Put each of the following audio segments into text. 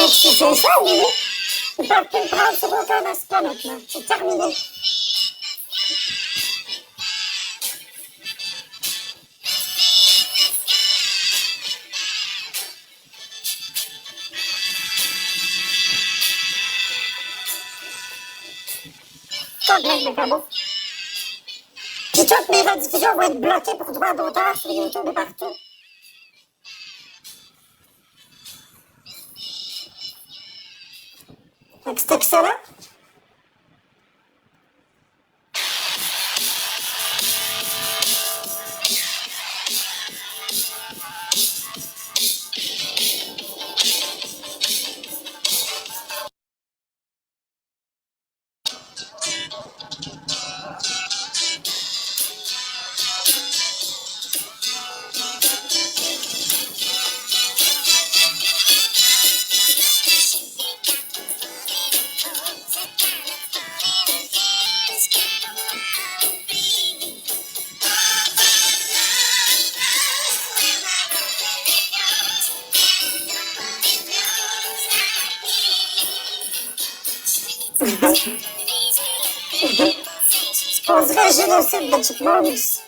si c'est ça, oui. Ils peuvent plus prendre sur aucun aspect maintenant. C'est terminé. Complètement pas beau. Puis toutes mes rediffusions vont être bloquées pour droit d'auteur sur YouTube et partout. Fait que c'est excellent. On dirait génocide de Chipmunks.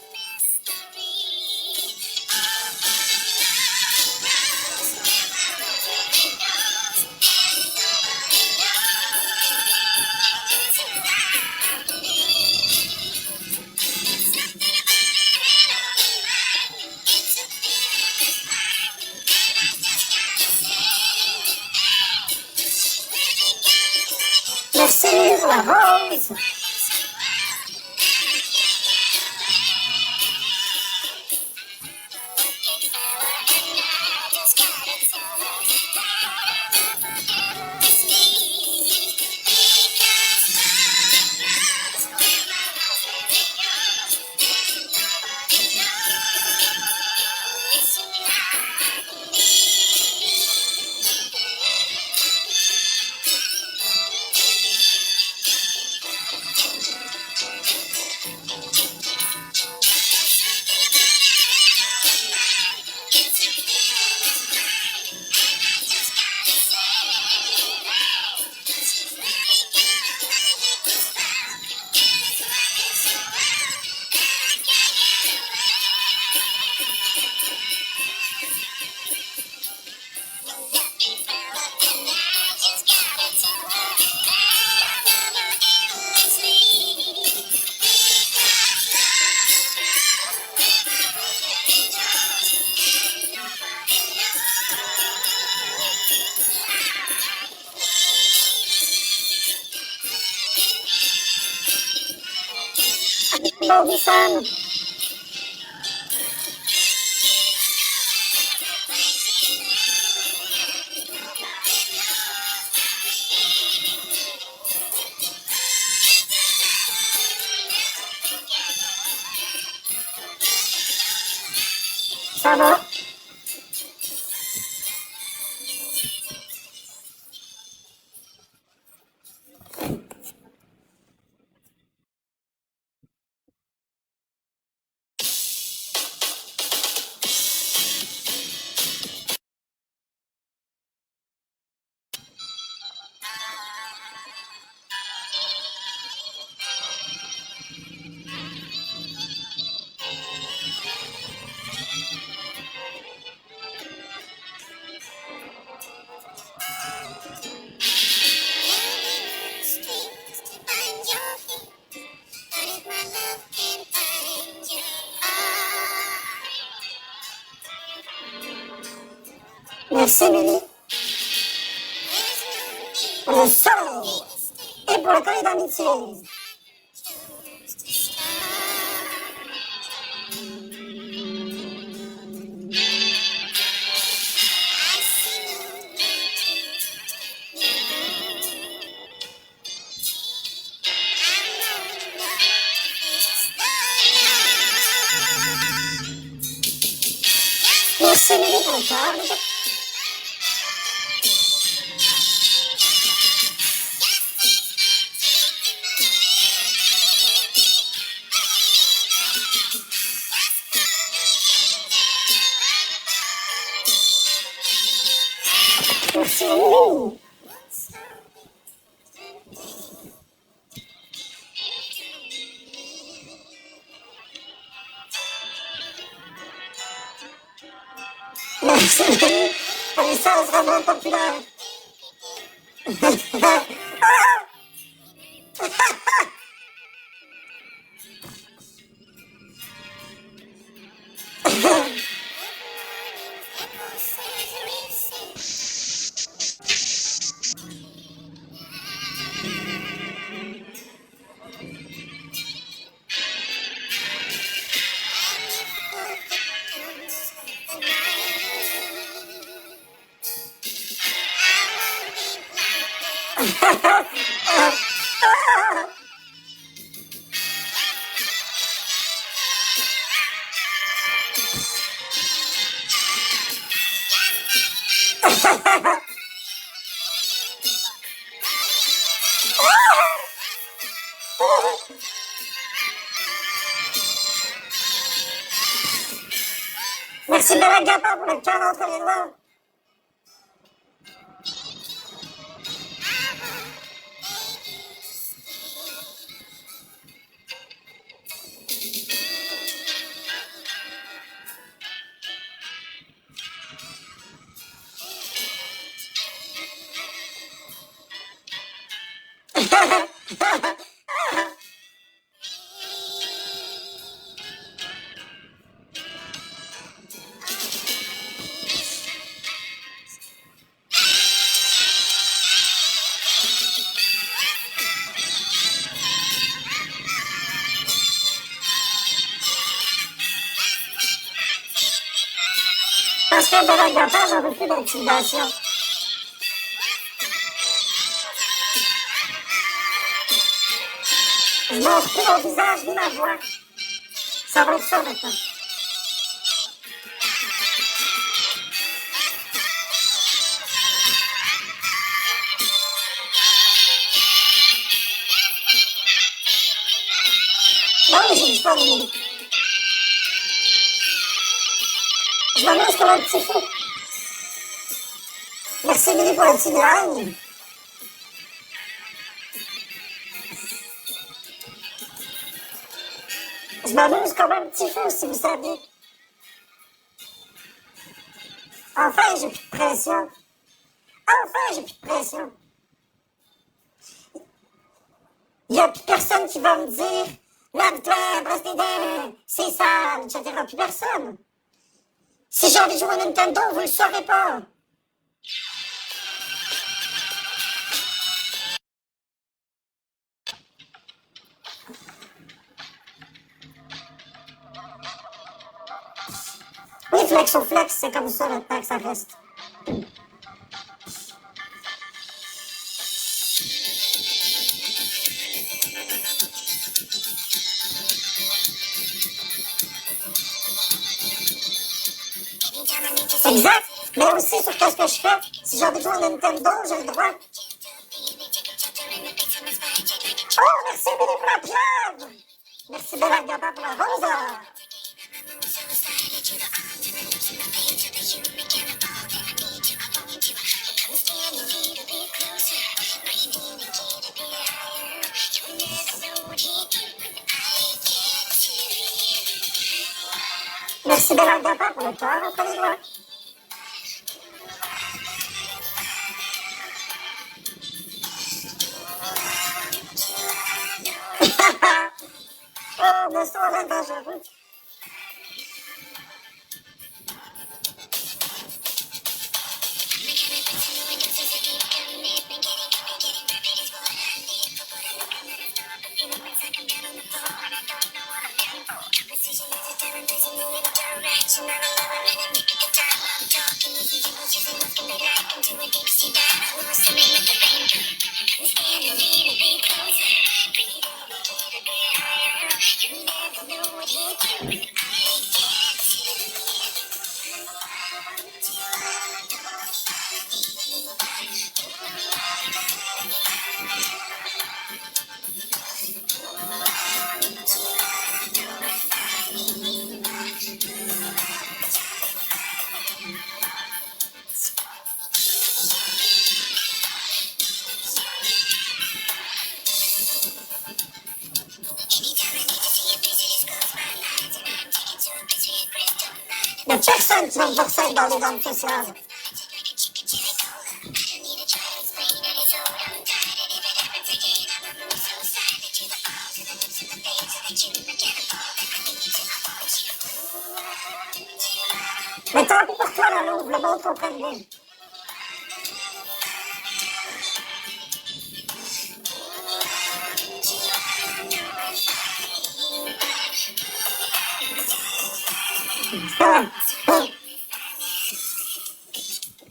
Merci pour la rose. Bon, Sam. Ça va? Merci, Émilie. Le soleil. Et pour le collier d'amitié. Merci, Émilie, pour le cœur. Merci. oui. Merci. Allez, ça sera vraiment populaire. Merci Barack Gappa pour le cœur entre les doigts. Parce que Barack Gappa, j'en veux plus d'intimidation. Je montre plus mon visage ni ma voix. Ça va être ça maintenant. Non, mais j'ai du fun, Émilie. Je m'amuse comme un petit fou. Merci, Émilie, pour le petit grind. Je m'amuse comme un petit fou, si vous saviez. Enfin, j'ai plus de pression. Enfin, j'ai plus de pression. Il n'y a plus personne qui va me dire lave-toi, brosse tes dents, c'est sale, etc. Plus personne. Si j'ai envie de jouer à Nintendo, vous le saurez pas. Oui, flex au flex, c'est comme ça maintenant que ça reste. Exact. Mais aussi sur qu'est-ce que je fais. Si j'ai envie de jouer à Nintendo, j'ai le droit. Oh, merci Billy pour la plug. Merci Barack Gappa pour la rose. Merci Barack Gappa pour le cœur entre les doigts. Oh, mais ça, on est dangereux. semaine pour 5 dans les zones sociales. Mais tant pis pour toi, la louve, le monde comprend bien.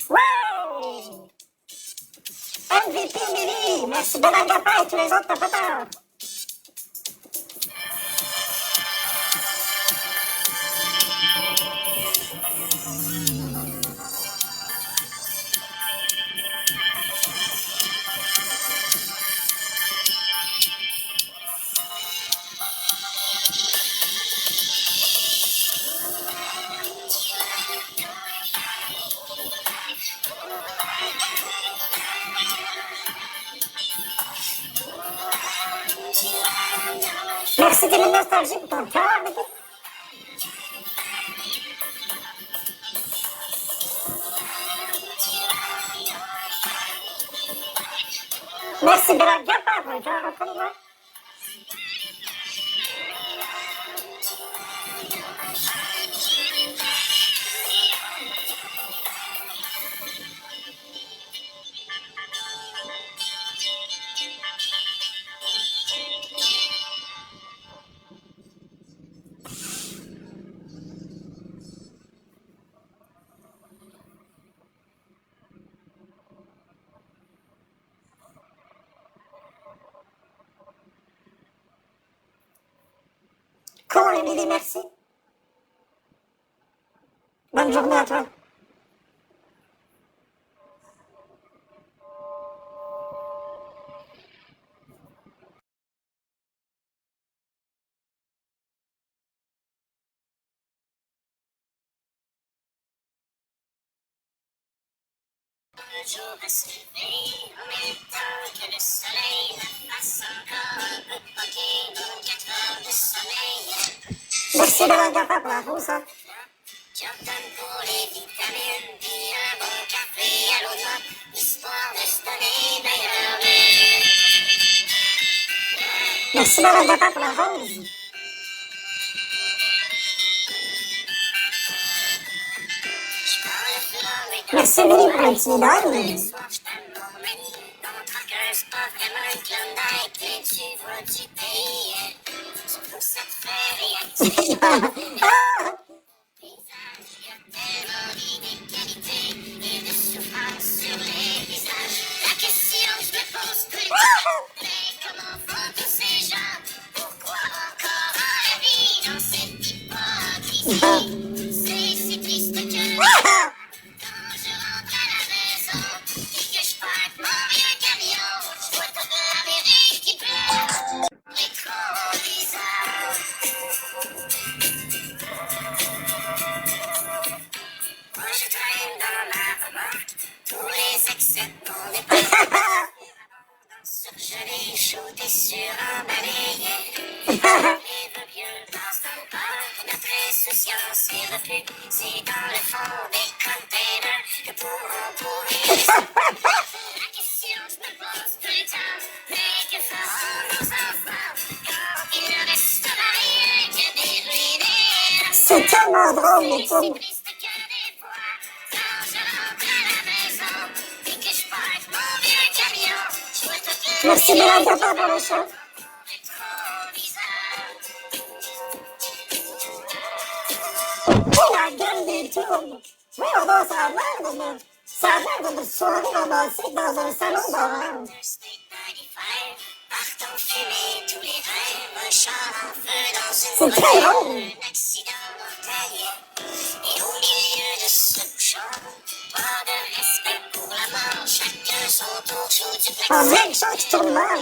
Wow! MVP Lily! Merci Bernard Gapin et tous les autres tapoteurs! Merci de la nostalgie pour ton cœur, Vicky. Merci Bernard Gapin pour le cœur, reconnais-moi. Cool, Émilie, merci. Bonne journée à toi. Le jour va se lever en même temps que le soleil me fasse encore un peu poquer mon 4 heures de sommeil. Merci Bernard Gapin pour la rose, hein. J'ordonne pour les vitamines, puis un bon café à l'eau de rock, histoire de se donner meilleur. Merci Bernard Gapin pour la rose. Merci Émilie pour le petit idole. Ce soir, je t'aime mon ami, dans mon traqueur, c'est pas vraiment un Klondike, mais tu vois du pays. C'est pour ça te faire réactiver. Ah! Paysage, il y a tellement d'inégalités et de souffrance sur les visages. La question que je me pose tout le temps, mais comment font tous ces gens pour croire encore à la vie dans cette hypocrisie? C'est triste que quand je rentre à la maison et que je parque mon vieux camion, je vois toute l'Amérique qui pleure. C'est trop bizarre. Moi je traîne dans ma remorque tous les excès de mon époque. Surgelé, chaudé sur un balayé. Les vœux vieux passent dans le parc. Notre insouciance est repue. C'est dans le fond des containers que pourront pourrir. La question je me pose tout le temps, mais que feront nos enfants quand il ne restera rien que des ruines et la C'est tellement drôle, les c'est films. triste que des fois, quand je rentre à la maison et que je parque mon vieux camion, je vois toute la Merci Bernard Gapin pour le show. c'est trop bizarre. Oh, la gueule des tours. Oui, on a ça a l'air d'une soirée romantique dans un salon d'horreur. Interstate 95, partons fumer tous les rêves, un char en feu dans C'est une très voiture, drôle. un accident mortel. Et au milieu de ce bouchon, pas de respect pour la mort, chacun son tour chaud du En plexi. vrai, quelque chose qui tourne mal.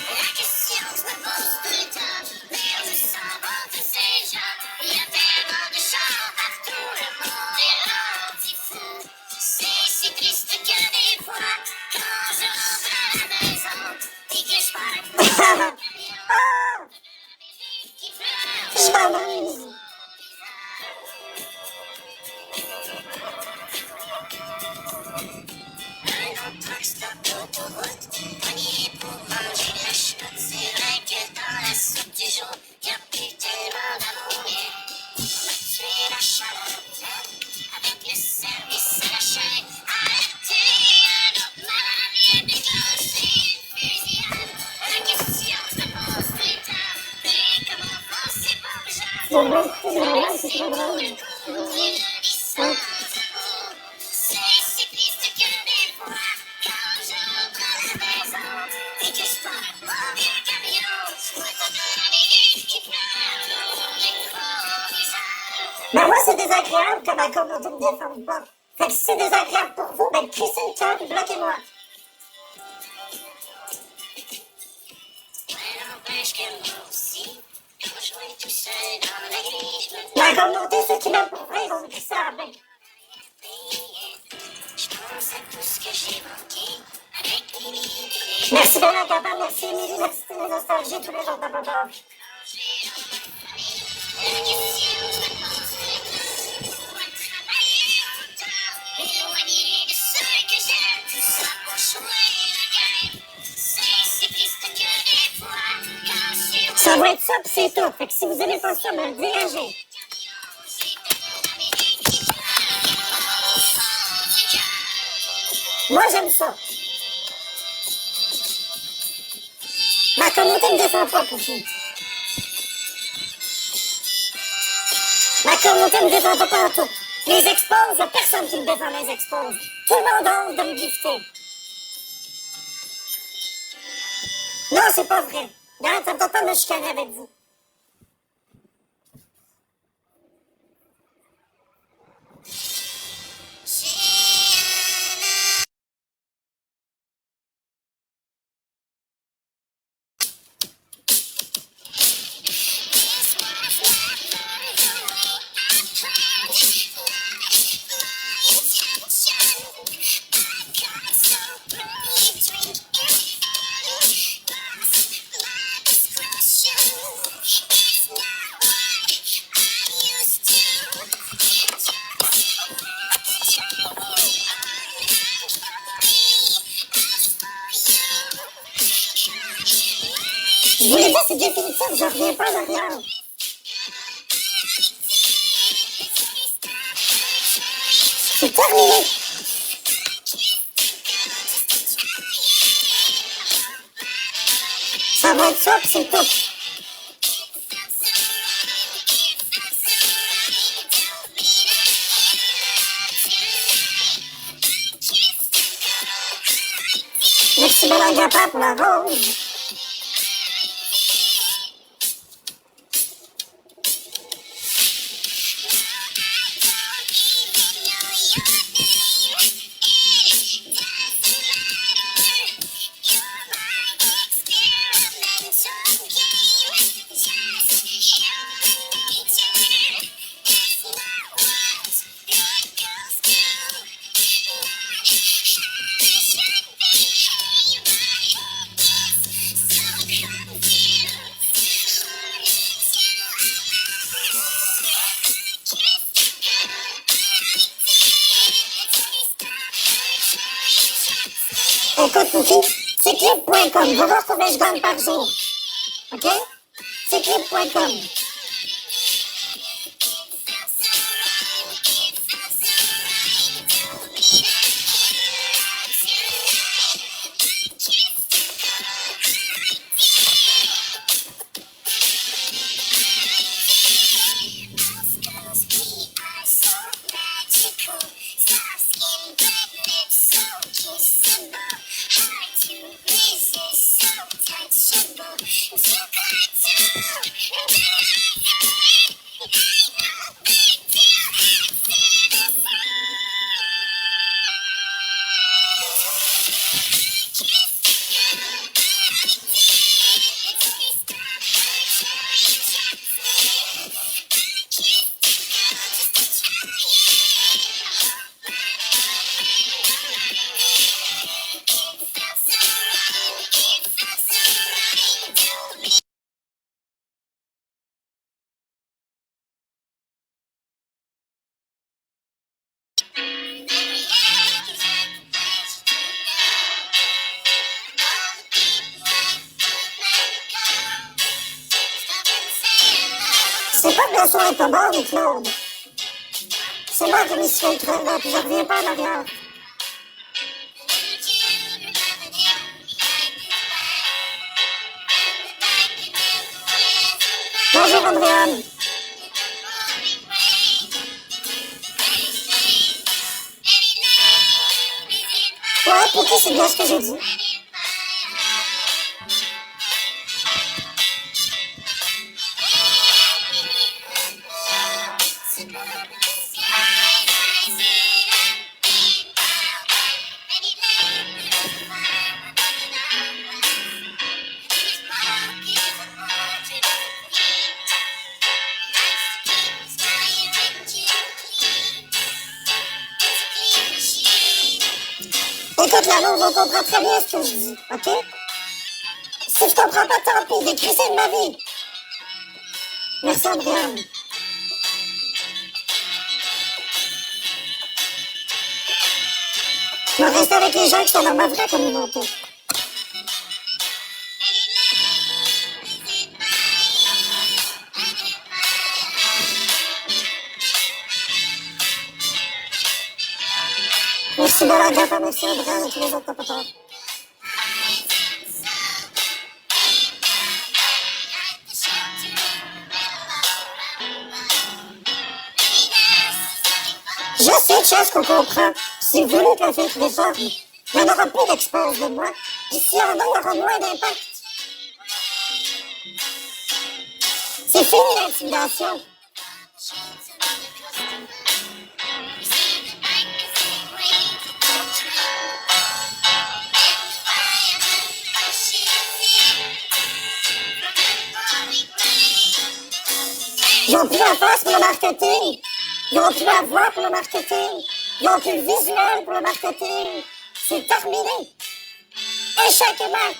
La question je me pose tout le temps, mais où s'en vont tous ces gens? Il y a tellement de chars partout, le monde est rendu fou. C'est si triste que des fois, quand je rentre à la maison et que je parle mon camion, Ah! l'Amérique qui pleure. Je m'amuse. c'est trop drôle. Ouais. C'est triste que des fois, quand je rentre à la maison et que je prends mon vieux camion, je vois toute la vie qui pleure dans l'improvisation. Ben moi, c'est désagréable que ma communauté me défende pas. Fait que si c'est désagréable pour vous, ben crissez le cœur et bloquez-moi. N'empêche que moi aussi, quand je vais tout seul dans la grille, je me La communauté, ceux qui m'aiment pour vrai, ils vont me crisser à la main. je pense à tout ce que j'ai manqué avec mes idées. Merci bien, Gabin, merci Émilie, merci de mes nostalgies tous les jours de ma part. La question je me pose maintenant, pourquoi travailler autant, éloigné de ceux que j'aime, tout ça pour jouer la game. C'est triste que des fois, quand je suis Ça va être ça, pis c'est tout. Fait que si vous aimez pas ça, me dégagez. Moi, j'aime ça. Ma communauté me défend pas, Poufi. Ma communauté me défend pas partout. Les expose, y'a personne qui me défend les expose. Tout le monde a honte de me gifter. Non, c'est pas vrai. Regarde, ça me tente pas de me chicaner avec vous. Je vous l'ai dit, c'est définitif, je reviens pas en arrière. C'est terminé. Ça va être ça, pis c'est tout. Merci Belangapa pour la rose. Écoute, Poufi, c'est clip.com. Va voir combien je gagne par jour. OK? C'est clip.com. C'est pas que le son est pas bon, Claude. C'est moi qui me suis fait crever, puis je reviens pas en arrière. Bonjour, Andréane. Ouais, Pookie, c'est bien ce que j'ai dit. Écoute, l'amour, on comprend très bien ce que je dis, ok? Si tu comprends pas, tant pis, j'ai crissé de ma vie. Merci, Andréane. Je vais rester avec les gens qui sont dans ma vraie communauté. Merci, Bella Gata, merci, Andréane et tous les autres papas. Je sais, Chess, qu'on comprend. C'est voulu que la fille qui déforme. Il n'y en aura plus d'expose de moi. Et s'il y en a, il y aura moins d'impact. C'est fini l'intimidation. Ils n'ont plus la force pour le marketing. Ils n'ont plus la voix pour le marketing. Ils n'ont plus le visuel pour le marketing. C'est terminé. Échec et mat.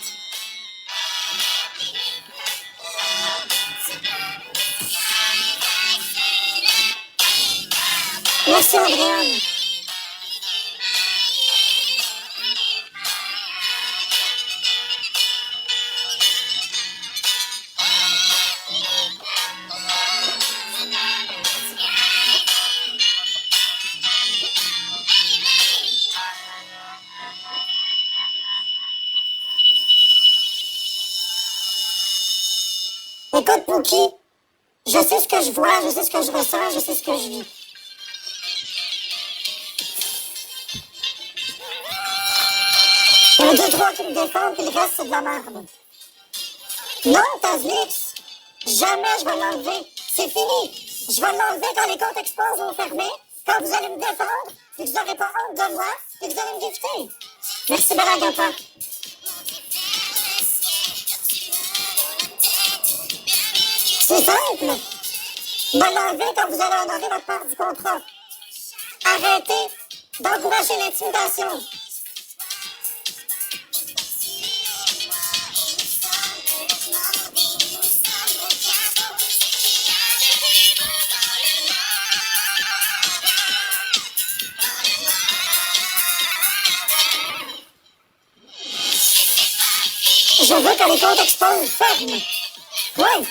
Merci, Andréane. Écoute, Pookie, je sais ce que je vois, je sais ce que je ressens, je sais ce que je vis. Il y en a deux, trois qui me défendent, puis le reste, c'est de la merde. Non, Tazlix, jamais je vais l'enlever. C'est fini. Je vais l'enlever quand les comptes exposés vont fermer, quand vous allez me défendre, et que vous n'aurez pas honte de moi, et que vous allez me gifter. Merci, Balagapa. C'est simple. Je vais l'enlever quand vous allez honorer votre part du contrat. Arrêtez d'encourager l'intimidation. Je veux que les comptes exposés ferment. Oui.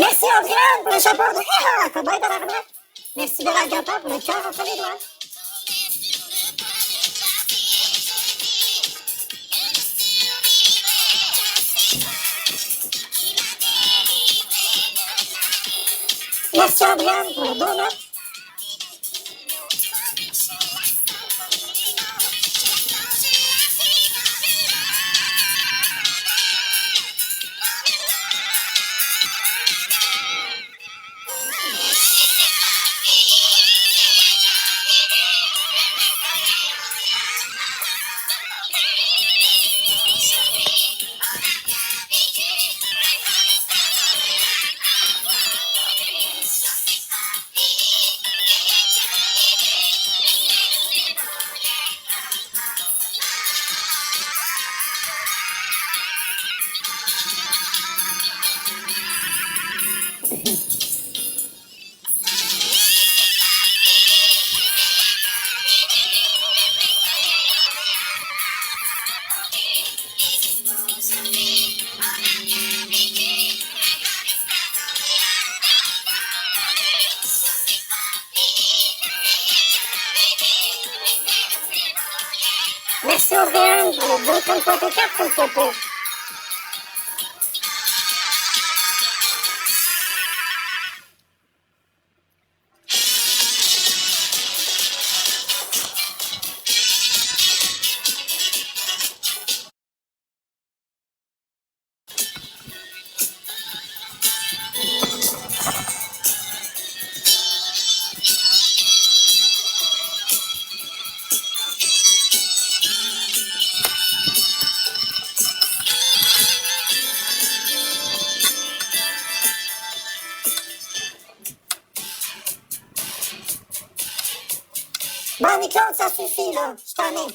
Merci Andréane pour le chapeau de Ah, comment est tabarnak. Merci Bella Gata pour le cœur entre les doigts. Merci Andréane pour le donut. Merci au VM pour les 2,4, s'il te plaît. Bon, Nicole, ça suffit, là. Je t'en ai.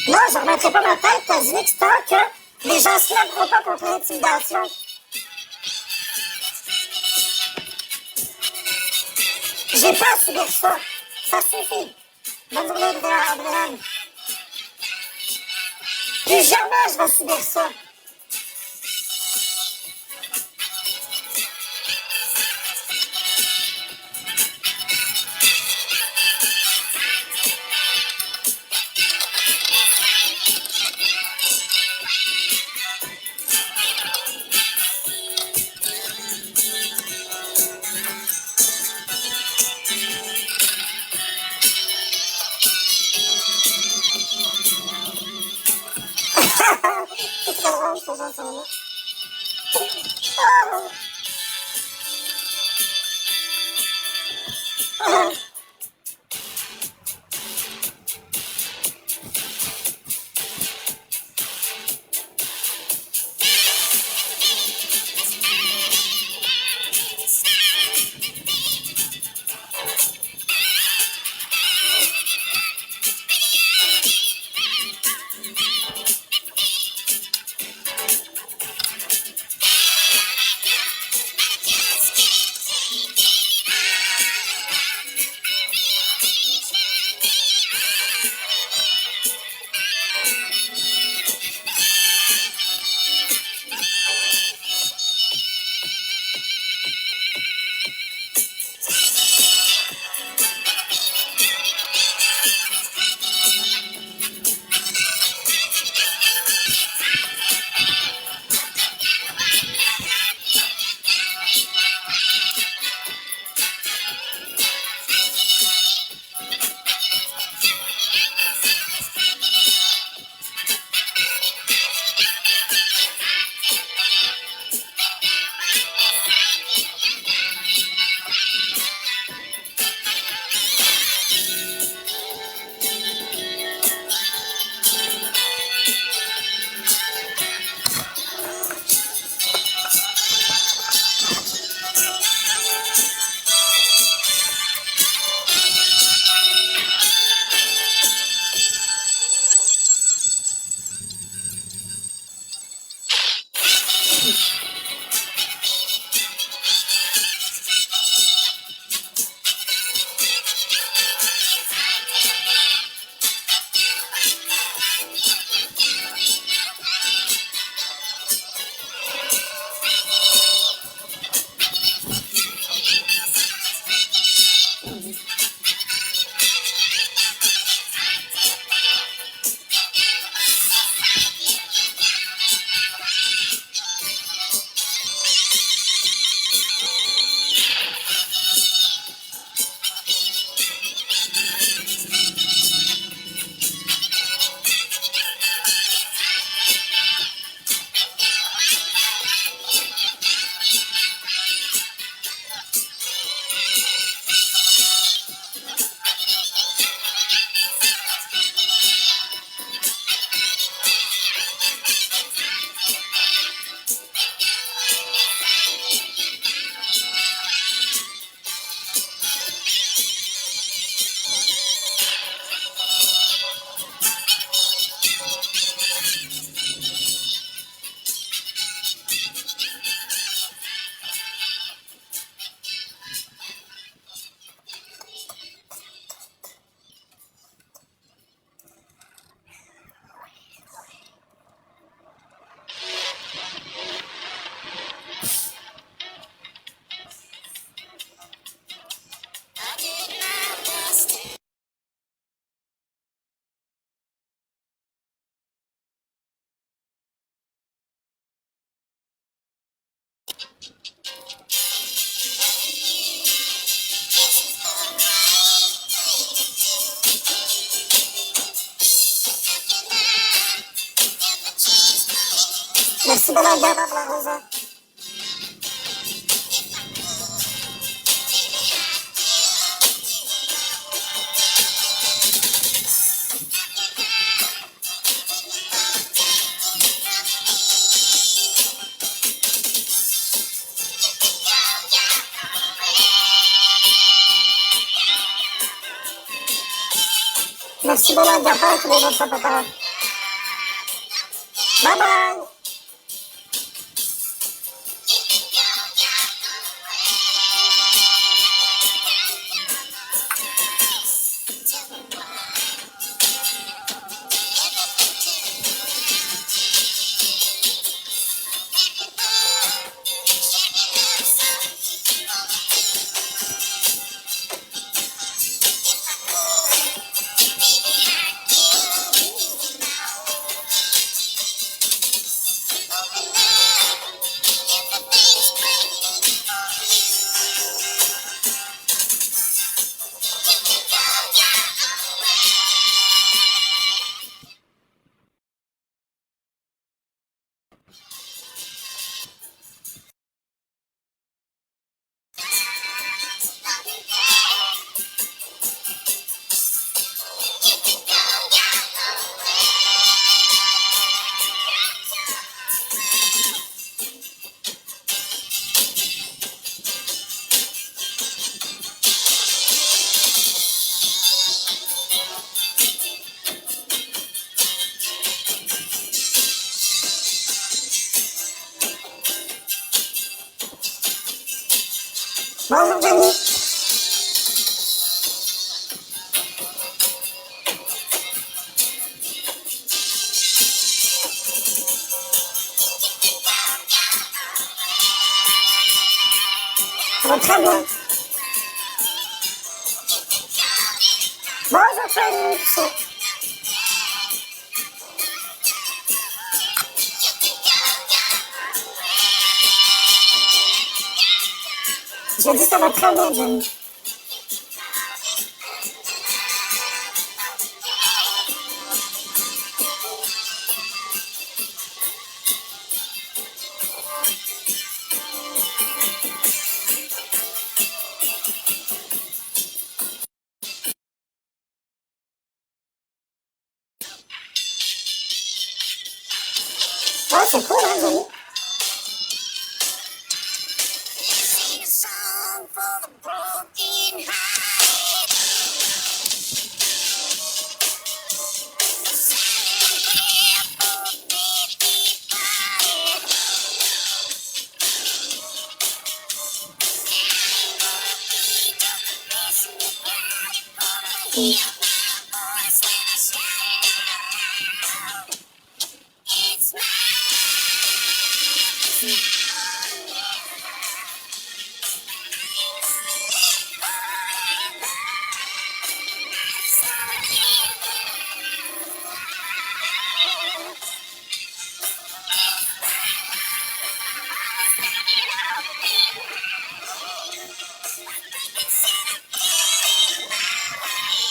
Moi, je ne remettrai pas ma tête, t'as dit tant que les gens se lèveront pas contre l'intimidation. J'ai pas à subir ça. Ça suffit. Bonne journée, Adrien. Plus jamais je vais subir ça. C'est très drôle, ces chansons-là. Merci de la garde la rosa. Merci de la garde tous les autres papa. Bye bye. Bonjour Jenny. Ça va très bien. Bonjour Félix. J'ai dit ça va très bien Jenny. Ouais, c'est cool hein Jenny. Sing a song for the broken hearted. A silent prayer for the dead departed. I'm gonna be just the person you got it for the hear my voice when I shout it out. It's mine.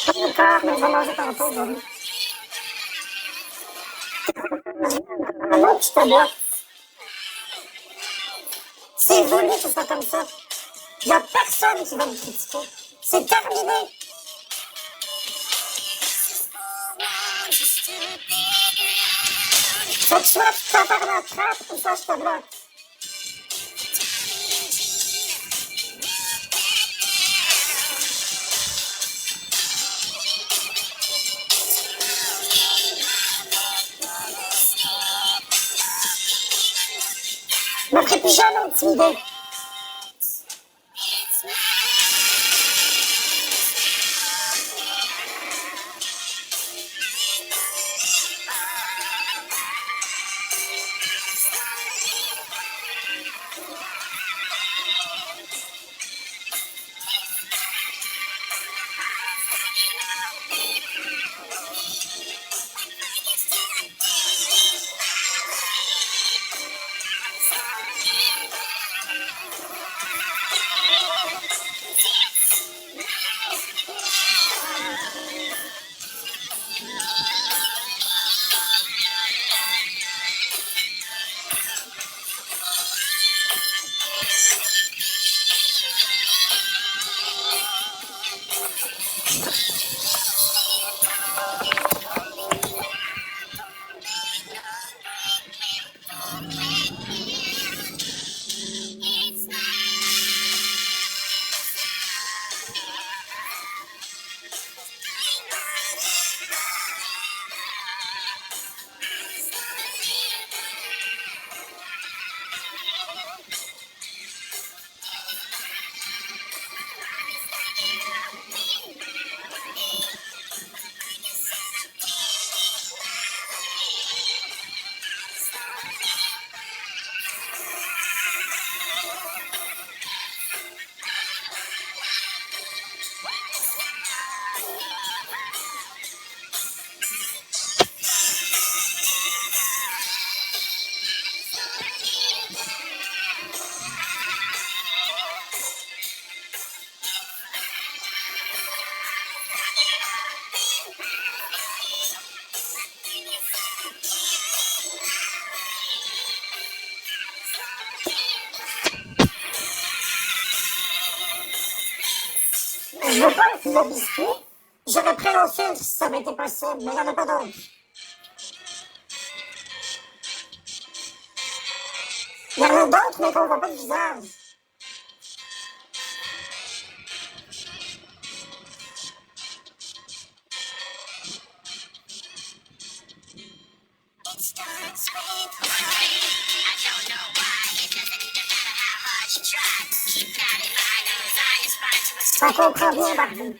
Pas encore, mais je vais manger tantôt Jenny. Un autre petit tabac. C'est voulu que ce soit comme ça. Il n'y a personne qui va me critiquer. C'est terminé. Fait que soit tu peux faire la trappe ou soit je te bloque. Je me ferai plus jamais intimider. Je veux pas un filet biscuit. J'aurais pris au fil si ça avait été possible, mais il n'y en a pas d'autres. Il y en a d'autres, mais qu'on voit pas le visage. It starts with worry. I don't know why. It doesn't even matter how hard you try. Keep that in mind. No design is fine to a On comprend bien, Barbie.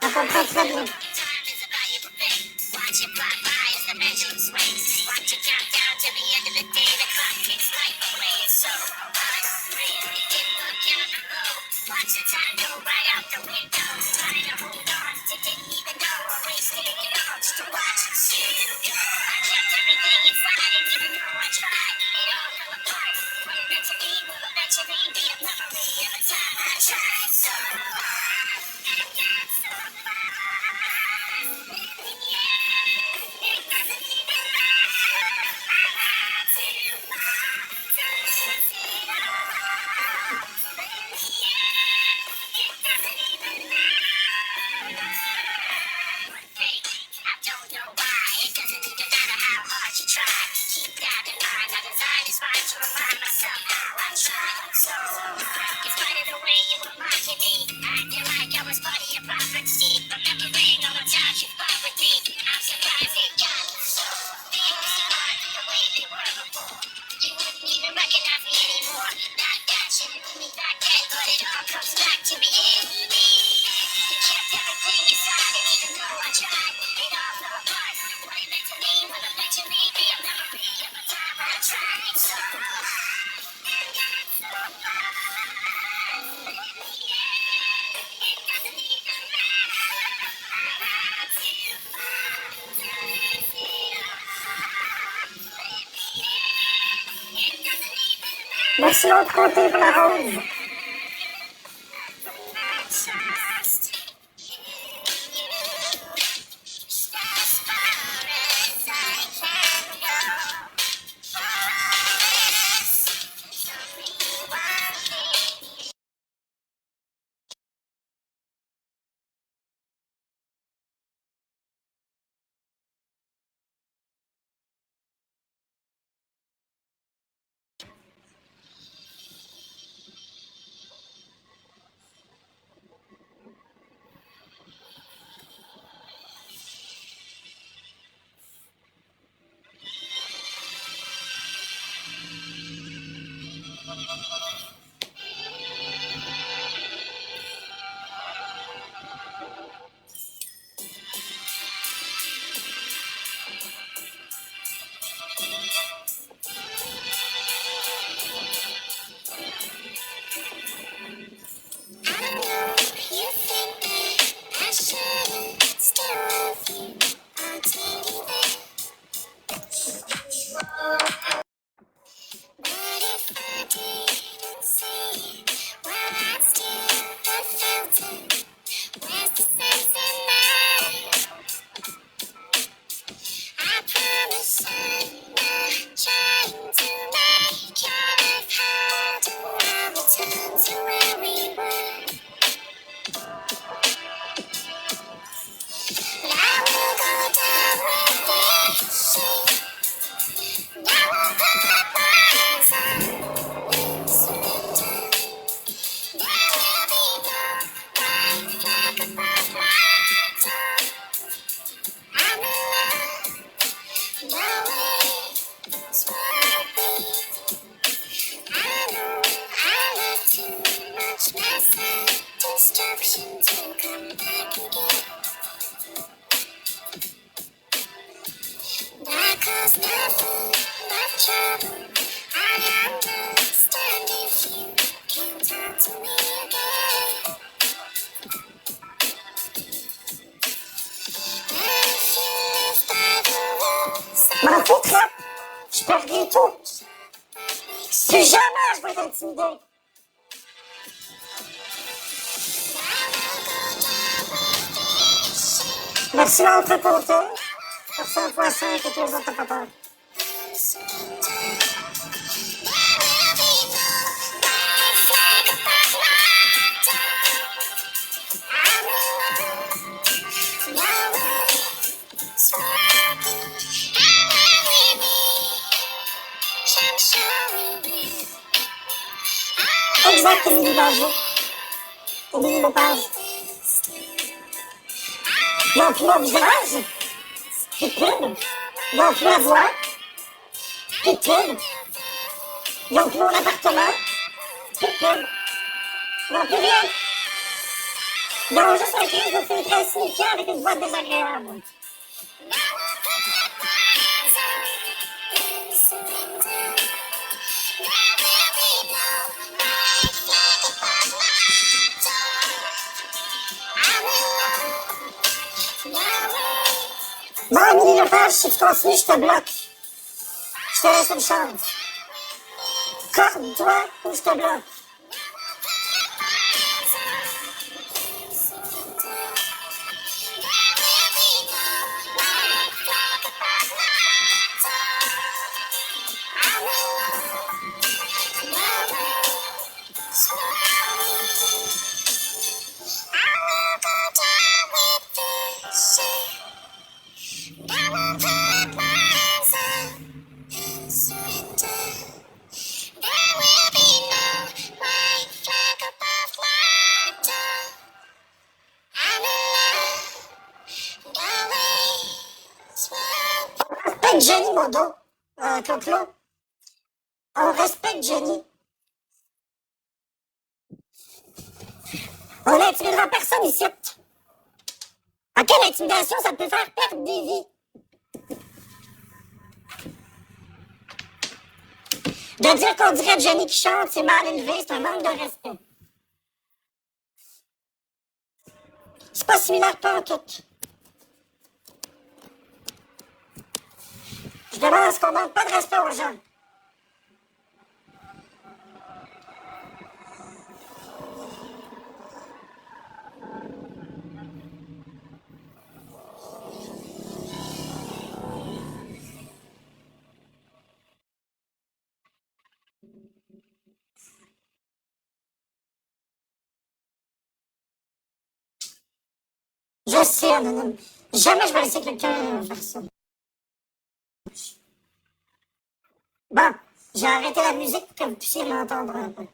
On comprend très bien. time is a valuable thing. Watch it fly by as the pendulum swings. Watch it count down to the end of the day. The clock ticks like away. It's so unreal. It didn't look down the road. Watch the time go right out the window. Trying to hold on to didn't even know I wasted it all just to watch you go. I kept everything inside, and even though I tried, it all fell apart. What it meant to me will eventually be a memory of a time I tried so hard and got so far. Yeah, it doesn't even matter. I had to fall to lose it all. Yeah, it doesn't even matter. Hey, I don't know why. It doesn't even matter how hard you try. Keep that in mind. Our design is fine to remind myself how I tried so hard. In spite of the way you were mocking me, acting like I was part of your prophecy. Remembering all the times you fought with me, I'm surprised it got so big. It's hard the way they were before. You wouldn't even recognize me anymore. Not that you knew me back then, but it all comes back to me in me. You kept everything inside, and even though I tried, it all fell apart. What it meant to me will eventually be a memory of a time I tried so hard and got so far. Yeah, it doesn't even matter. I had to fall to lose it all. Yeah, it doesn't even matter. Merci l'autre côté pour la rose. I trust in you. Just as far as I can go. For all this, there's only one thing. m'en fous, trappe. Je perdrai tout. Plus jamais je vais t'intimider. Merci l'autre côté. Merci un poisson et tous les autres papas. Exact, Émilie Baget. Émilie Lepage. Ils n'ont plus mon visage. Plus de pub. Ils n'ont plus la voix. Plus de pub. Ils n'ont plus mon appartement. Plus de pub. Ils n'ont plus rien. Ils ont juste un crise de feu très signifiant avec une voix désagréable. Bon, Émilie Lepage, si tu continues, je te bloque. Je te laisse une chance. Corde-toi ou je te bloque. Respecte Jenny Modo, Clo-Clo. On respecte Jenny. On n'intimidera personne ici. À quelle intimidation ça peut faire perdre des vies? De dire qu'on dirait Jenny qui chante, c'est mal élevé, c'est un manque de respect. C'est pas similaire pas en tout. Je demande à ce qu'on manque pas de respect aux gens. Je sais, Anonyme. Jamais je vais laisser quelqu'un faire ça. Bon, j'ai arrêté la musique pour que vous puissiez m'entendre un peu.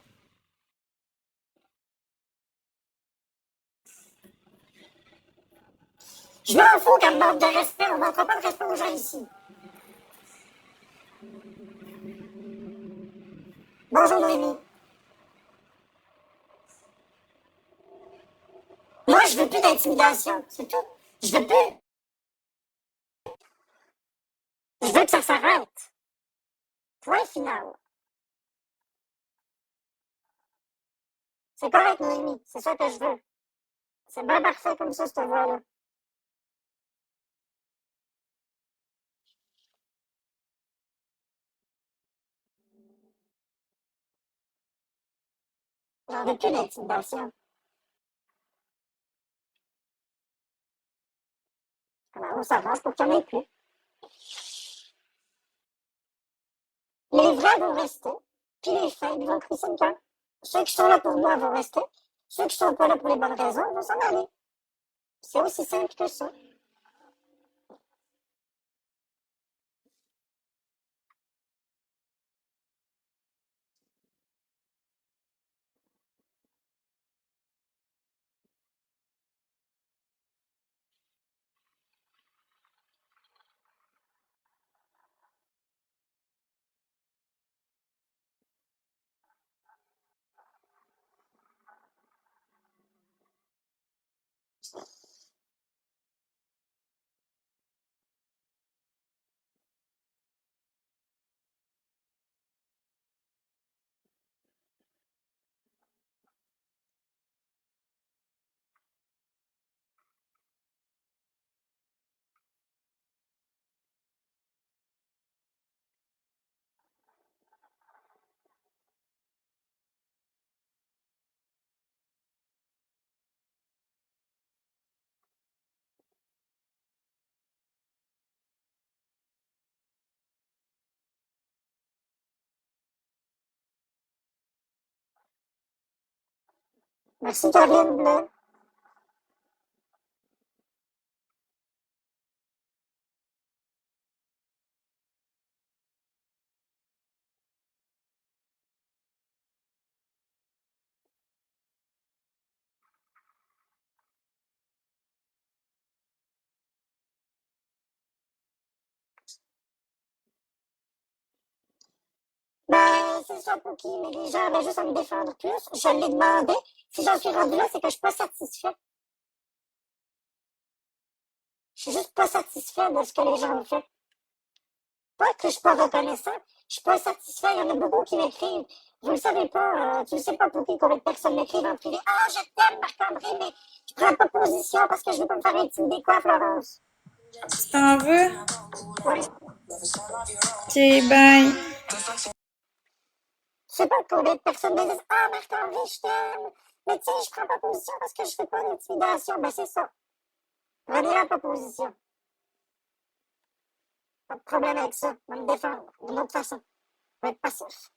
Je m'en fous qu'elle manque de respect. On manquera pas de respect aux gens ici. Bonjour, Noémie. Moi, je veux plus d'intimidation, c'est tout. Je veux plus. Je veux que ça s'arrête. Point final. C'est correct, Noémie. C'est ça que je veux. C'est bien parfait comme ça, cette voix-là. J'en veux plus d'intimidation. Alors, on s'arrange pour qu'il n'y en ait plus. Les vrais vont rester, puis les fakes vont crisser le camp. Ceux qui sont là pour moi vont rester. Ceux qui sont pas là pour les bonnes raisons vont s'en aller. C'est aussi simple que ça. Merci, Karine Bleu. Ben, c'est ça, Pookie, mais les gens avaient juste à me défendre plus. Je l'ai demandé. Si j'en suis rendu là, c'est que je suis pas satisfait. Je suis juste pas satisfait de ce que les gens ont fait. Pas que je suis pas reconnaissant. Je suis pas satisfait. Il y en a beaucoup qui m'écrivent. Vous le savez pas, tu ne sais pas, Pookie, combien de personnes m'écrivent en privé. Ah, je t'aime, Marc-André, mais je prends pas position parce que je veux pas me faire intimider, quoi, Florence? Tu t'en veux? Oui. Ok, bye. Je sais pas combien de personnes me disent ah, Marc-André, je t'aime. Mais tu sais, je prends pas position parce que je fais pas d'intimidation. Ben, c'est ça. Prenez pas position. Pas de problème avec ça. On va me défendre d'une autre façon. On va être passif.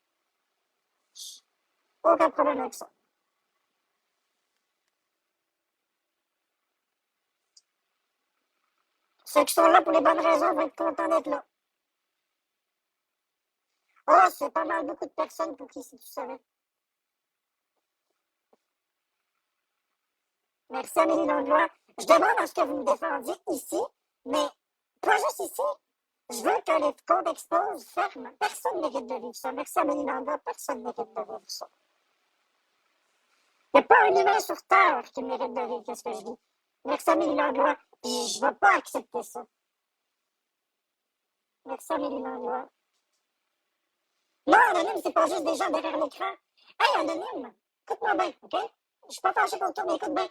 Aucun problème avec ça. Ceux qui sont là pour les bonnes raisons vont être contents d'être là. Oh, c'est pas mal beaucoup de personnes pour qui, si tu savais. Merci, Amélie Langlois. Je demande à ce que vous me défendiez ici, mais pas juste ici. Je veux que les comptes exposent ferment. Personne ne mérite de vivre ça. Merci, Amélie Langlois. Personne ne mérite de vivre ça. Il n'y a pas un humain sur Terre qui mérite de vivre ce que je dis. Merci, Amélie Langlois. Puis je ne vais pas accepter ça. Merci, Amélie Langlois. Non, Anonyme, c'est pas juste des gens derrière l'écran. Hey, Anonyme, écoute-moi bien, OK? Je suis pas fâché contre toi, mais écoute bien.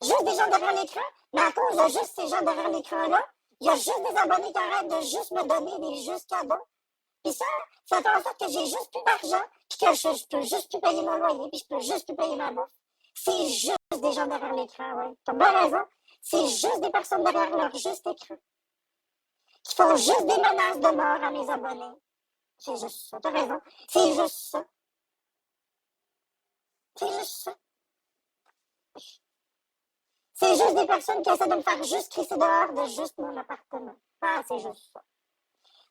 Juste des gens derrière l'écran, mais à cause de juste ces gens derrière l'écran-là, il y a juste des abonnés qui arrêtent de juste me donner des justes cadeaux. Puis ça fait en sorte que j'ai juste plus d'argent, puis que je peux juste plus payer mon loyer, puis je peux juste plus payer ma bouffe. C'est juste des gens derrière l'écran, ouais. T'as bien raison. C'est juste des personnes derrière leur juste écran qui font juste des menaces de mort à mes abonnés. C'est juste ça, t'as raison. C'est juste ça. C'est juste ça. C'est juste des personnes qui essaient de me faire juste crisser dehors de juste mon appartement. Ah, c'est juste ça.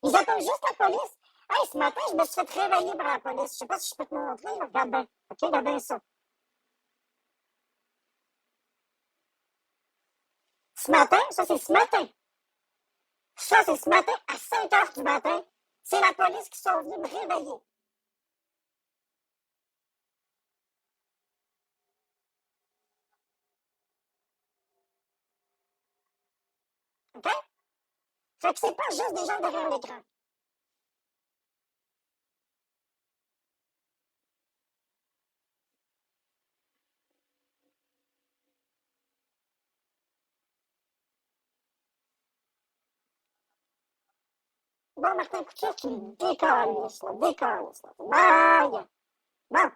Ils appellent juste la police. Hey, ce matin, je me suis fait réveiller par la police. Je sais pas si je peux te montrer. Regarde bien. OK, regarde bien ça. Ce matin, ça c'est ce matin. Ça c'est ce matin à 5 heures du matin. C'est la police qui sont venus me réveiller. OK? Fait que c'est pas juste des gens derrière l'écran. Bon, Martin Couture, tu me décalisses, là. Décalisses, là. Bye! Bon.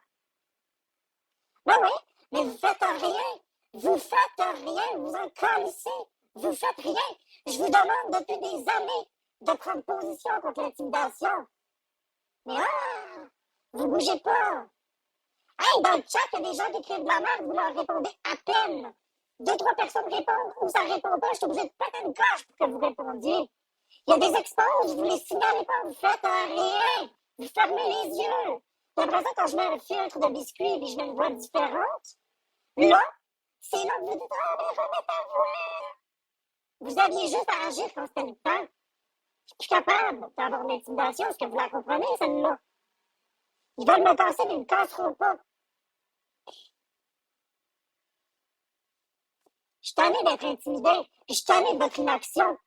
Ben oui, mais vous faites rien. Vous faites rien. Vous en calissez. Vous faites rien. Je vous demande depuis des années de prendre position contre l'intimidation. Mais ah, vous bougez pas. Hey, dans le chat, il y a des gens qui écrivent de la merde, vous leur répondez à peine. Deux, trois personnes répondent ou ça répond pas, je suis obligée de péter une coche pour que vous répondiez. Il y a des exposes, vous les signalez pas, vous faites rien. Vous fermez les yeux. Puis après ça, quand je mets un filtre de biscuit et je mets une voix différente, là, c'est là que vous dites, ah, mais remets ta voix. Vous aviez juste à agir quand c'était le temps. Je suis plus capable d'avoir de l'intimidation. Est-ce que vous la comprenez, celle-là? Ils veulent me casser, mais ils ne me casseront pas. Je suis tannée d'être intimidée. Puis je suis tannée de votre inaction.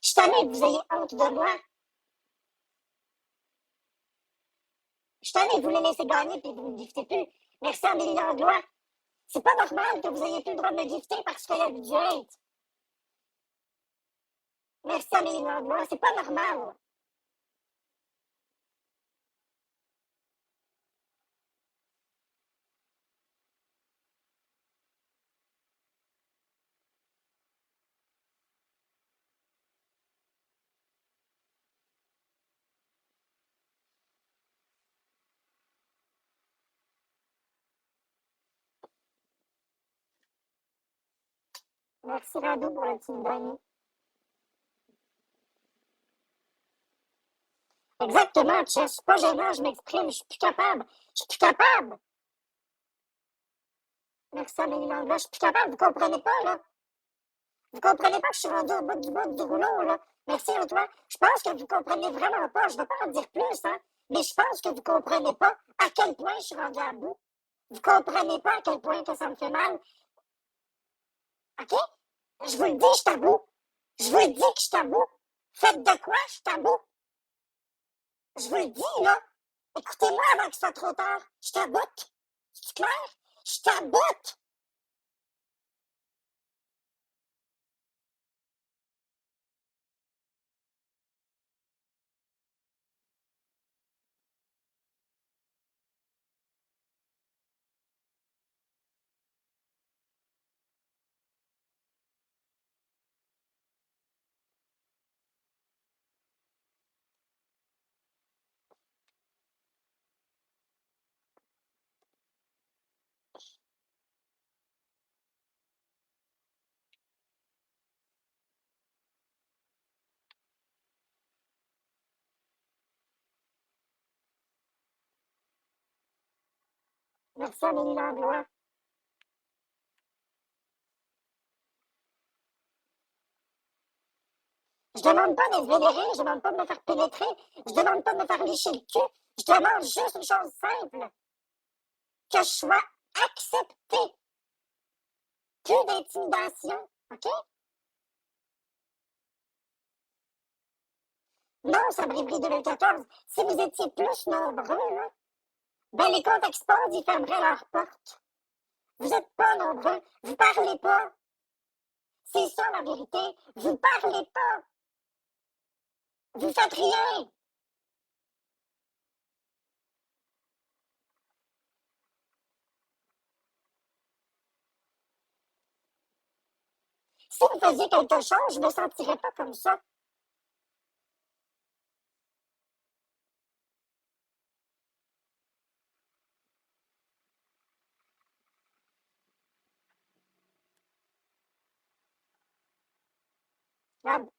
Je suis tannée que vous ayez honte de moi. Je suis tannée de vous les laisser gagner puis vous ne me giftez plus. Merci à Amélie Langlois. C'est pas normal que vous ayez plus le droit de me gifter parce qu'il y a du hate. Merci à Amélie Langlois. C'est pas normal. Merci Rado pour le petit dernier. Exactement, je suis pas gênant, je m'exprime, je suis plus capable. Je suis plus capable. Merci Amélie Langlois, je suis plus capable, vous comprenez pas, là. Vous comprenez pas que je suis rendu au bout du rouleau, là. Merci Antoine. Je pense que vous comprenez vraiment pas. Je ne vais pas en dire plus, hein. Mais je pense que vous comprenez pas à quel point je suis rendu à bout. Vous comprenez pas à quel point que ça me fait mal. OK? Je vous le dis, je t'avoue. Je vous le dis que je t'avoue. Faites de quoi, je t'avoue. Je vous le dis, là. Écoutez-moi avant que ce soit trop tard. Je t'aboute. C'est clair? Je t'aboute. Merci Amélie Langlois. Je demande pas d'être vénéré, je demande pas de me faire pénétrer, je demande pas de me faire licher le cul, je demande juste une chose simple, que je sois accepté. Plus d'intimidation, OK? Non, Sabribri 2014, si vous étiez plus nombreux, là, ben les comptes Expose, ils fermeraient leurs portes. Vous êtes pas nombreux, vous parlez pas. C'est ça la vérité, vous parlez pas. Vous faites rien. Si vous faisiez quelque chose, je me sentirais pas comme ça. Regarde,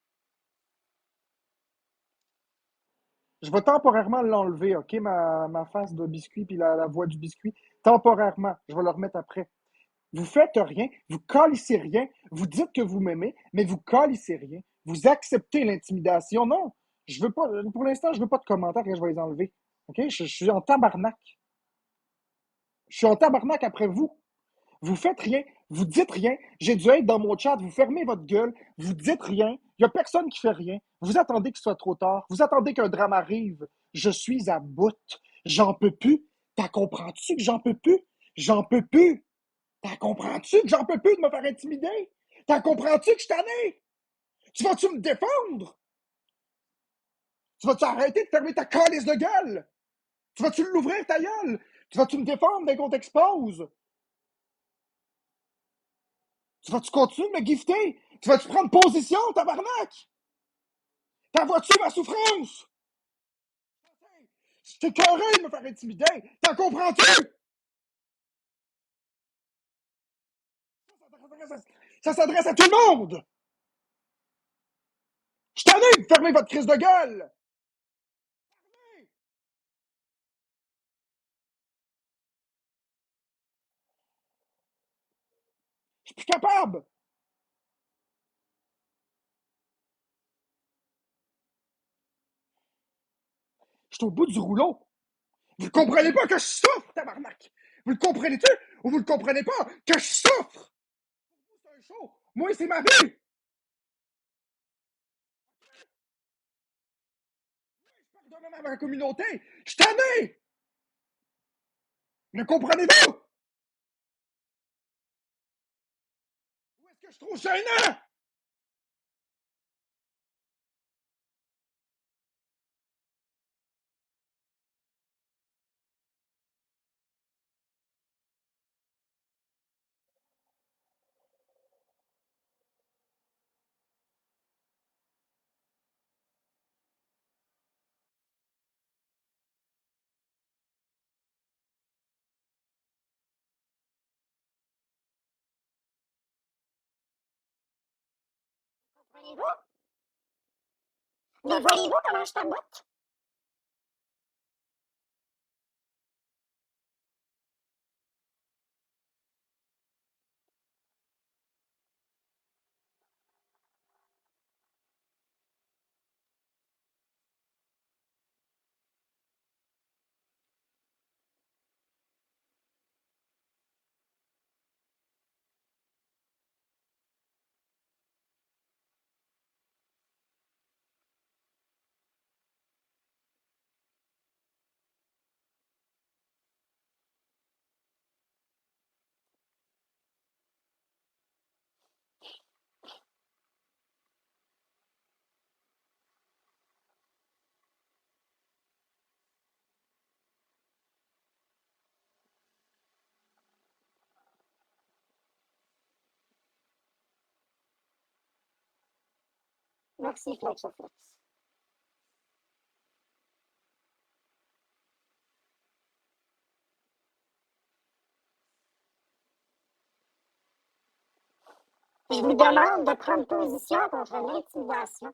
Je vais temporairement l'enlever, OK, ma face de biscuit puis la voix du biscuit. Temporairement. Je vais le remettre après. Vous faites rien, vous calissez rien, vous dites que vous m'aimez, mais vous calissez rien. Vous acceptez l'intimidation. Non, je veux pas, pour l'instant, je veux pas de commentaires et je vais les enlever. OK? Je suis en tabarnak. Je suis en tabarnak après vous. Vous faites rien, vous dites rien. J'ai dû être dans mon chat, vous fermez votre gueule, vous dites rien. Il y a personne qui fait rien. Vous attendez que ce soit trop tard. Vous attendez qu'un drame arrive. Je suis à bout. J'en peux plus. T'as comprends-tu que j'en peux plus? J'en peux plus. T'as comprends-tu que j'en peux plus de me faire intimider? T'as comprends-tu que je t'en ai? Tu vas-tu me défendre? Tu vas-tu arrêter de fermer ta calice de gueule? Tu vas-tu l'ouvrir ta gueule? Tu vas-tu me défendre dès qu'on t'expose? Tu vas-tu continuer de me gifter? Tu vas-tu prendre position, tabarnak? T'en vois-tu ma souffrance? Je t'ai carré de me faire intimider. T'en comprends-tu? Ça s'adresse à tout le monde. Je t'en ai de fermer votre crise de gueule. Je suis plus capable. Je suis au bout du rouleau. Vous ne comprenez pas que je souffre, tabarnak. Vous le comprenez-tu ou vous le comprenez pas que je souffre? C'est un show. Moi, c'est ma vie. Je pardonne à ma communauté. Je t'en ai. Le comprenez-vous? Où est-ce que je trouve gênant? voyez-vous? Mais voyez-vous comment je taboute? Merci, Flexoflex. Je vous demande de prendre position contre l'intimidation.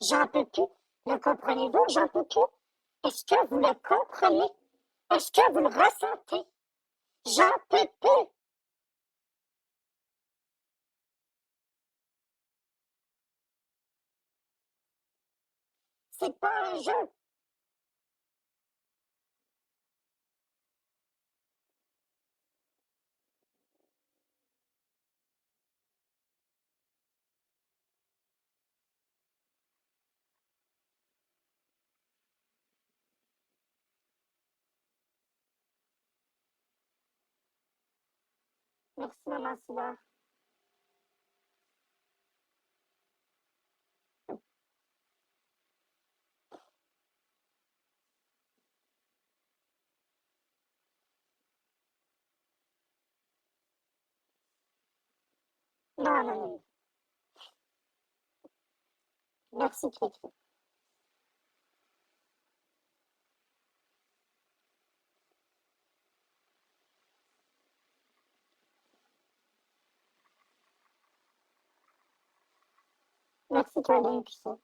J'en peux plus. Le comprenez-vous? J'en peux plus. Est-ce que vous le comprenez? Est-ce que vous le ressentez? J'en peux plus. C'est pas un jeu. Merci, maman Sylvain. Non, non, non. Merci, Cricri. Merci, Claudine Puissant.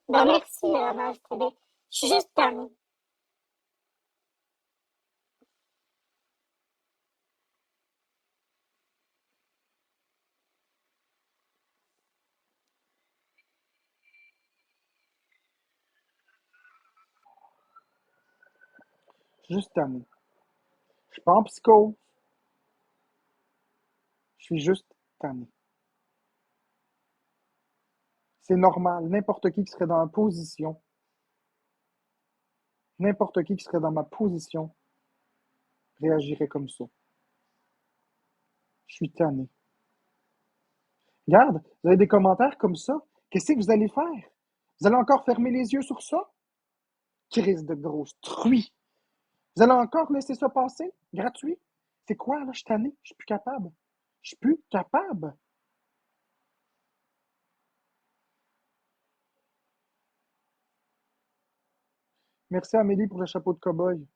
Ben, merci, Mage TV. Je suis juste tannée. Je suis juste tanné. Je suis pas en psycho. Je suis juste tanné. C'est normal. N'importe qui serait dans ma position réagirait comme ça. Je suis tanné. Regarde, vous avez des commentaires comme ça. Qu'est-ce que vous allez faire? Vous allez encore fermer les yeux sur ça? Crise de grosse truie. Vous allez encore laisser ça passer? Gratuit? C'est quoi, là? Je suis tanné. Je suis plus capable. Je suis plus capable. Merci Amélie pour le chapeau de cow-boy.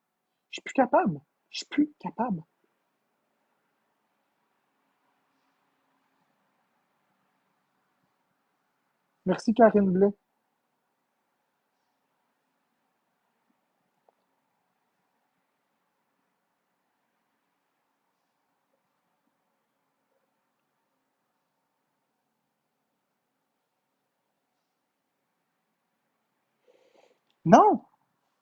Je suis plus capable. Je suis plus capable. Merci Karine Blais. Non!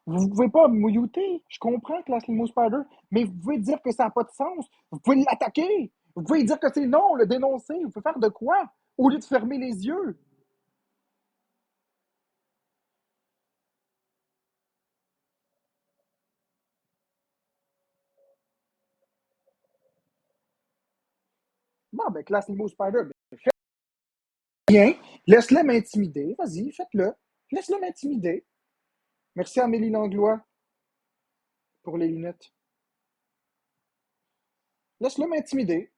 Vous ne pouvez pas me mouillouter. Je comprends que la Slimo Spider, mais vous pouvez dire que ça n'a pas de sens. Vous pouvez l'attaquer. Vous pouvez dire que c'est non, le dénoncer. Vous pouvez faire de quoi? Au lieu de fermer les yeux. Bon, ben, classe Nemo Spider, ben, fais rien. Laisse-le m'intimider. Vas-y, faites-le. Laisse-le m'intimider. Merci à Amélie Langlois pour les lunettes. Laisse-le m'intimider.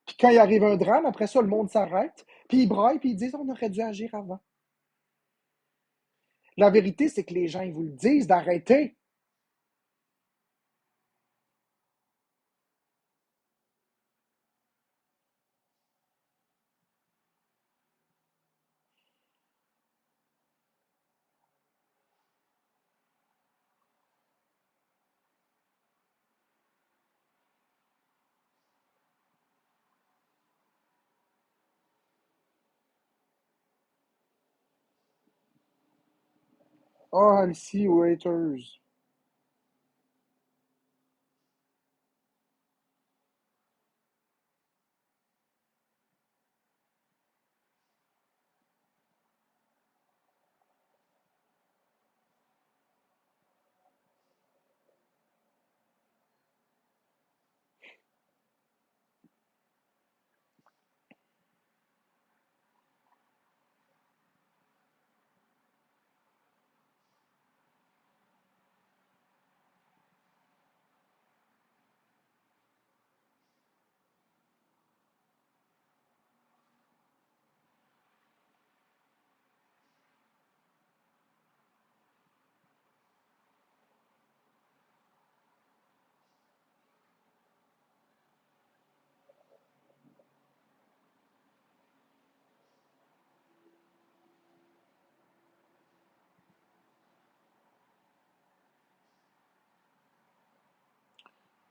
Puis quand il arrive un drame, après ça, le monde s'arrête, puis ils braillent, puis ils disent on aurait dû agir avant. La vérité, c'est que les gens, ils vous le disent d'arrêter. Oh, Alcie, waiters.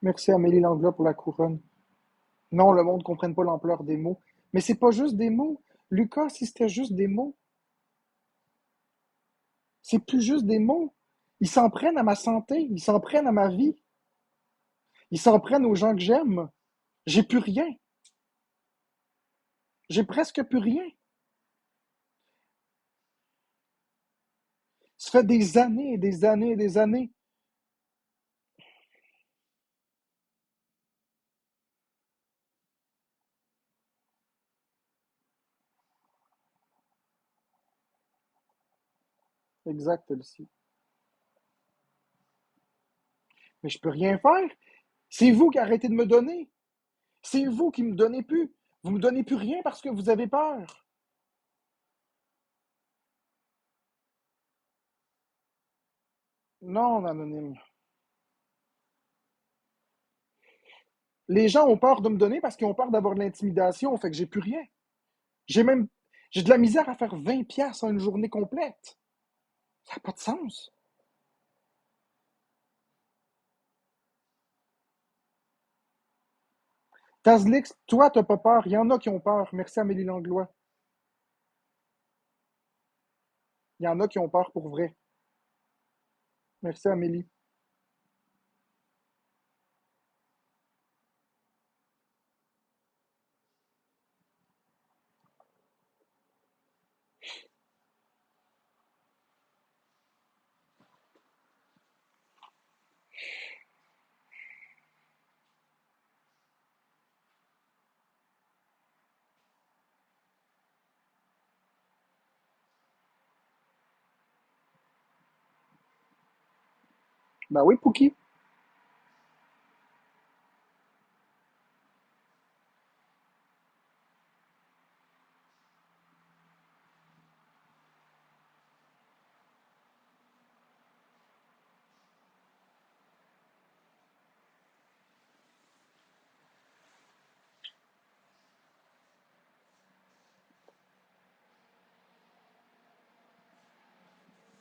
Merci à Amélie Langlois pour la couronne. Non, le monde ne comprenne pas l'ampleur des mots. Mais c'est pas juste des mots. Lucas, si c'était juste des mots, c'est plus juste des mots. Ils s'en prennent à ma santé, ils s'en prennent à ma vie, ils s'en prennent aux gens que j'aime. J'ai plus rien. J'ai presque plus rien. Ça fait des années et des années et des années. Exact, Elsie. Mais je peux rien faire. C'est vous qui arrêtez de me donner. C'est vous qui me donnez plus. Vous me donnez plus rien parce que vous avez peur. Non, anonyme. Les gens ont peur de me donner parce qu'ils ont peur d'avoir de l'intimidation, fait que j'ai plus rien. J'ai même j'ai de la misère à faire 20 piastres en une journée complète. Ça n'a pas de sens. Tazlix, toi, t'as pas peur. Il y en a qui ont peur. Merci Amélie Langlois. Il y en a qui ont peur pour vrai. Merci Amélie. Ben oui, Pookie.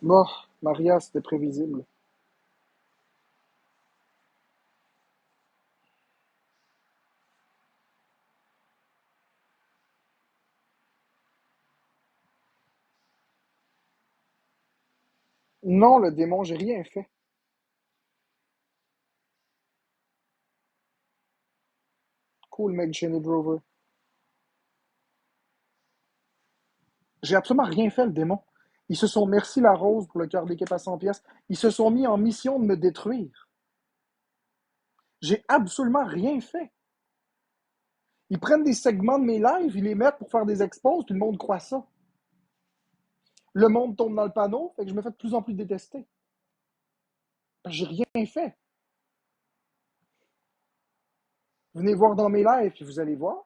Bon, Maria, c'était prévisible. Non, le démon, j'ai rien fait. Cool, mec, Jenny Drover. J'ai absolument rien fait, le démon. Ils se sont, merci la rose pour le cœur d'équipe à 100 pièces. Ils se sont mis en mission de me détruire. J'ai absolument rien fait. Ils prennent des segments de mes lives, ils les mettent pour faire des expos, puis le monde croit ça. Le monde tombe dans le panneau, fait que je me fais de plus en plus détester. J'ai rien fait. Venez voir dans mes lives, puis vous allez voir.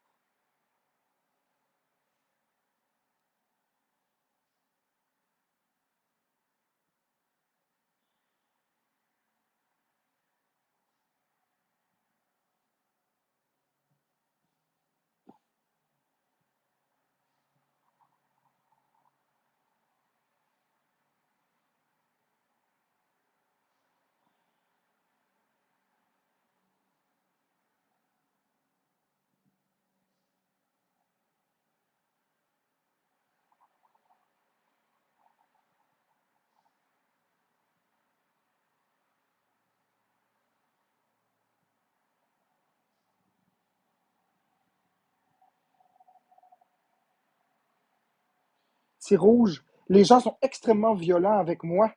C'est rouge. Les gens sont extrêmement violents avec moi.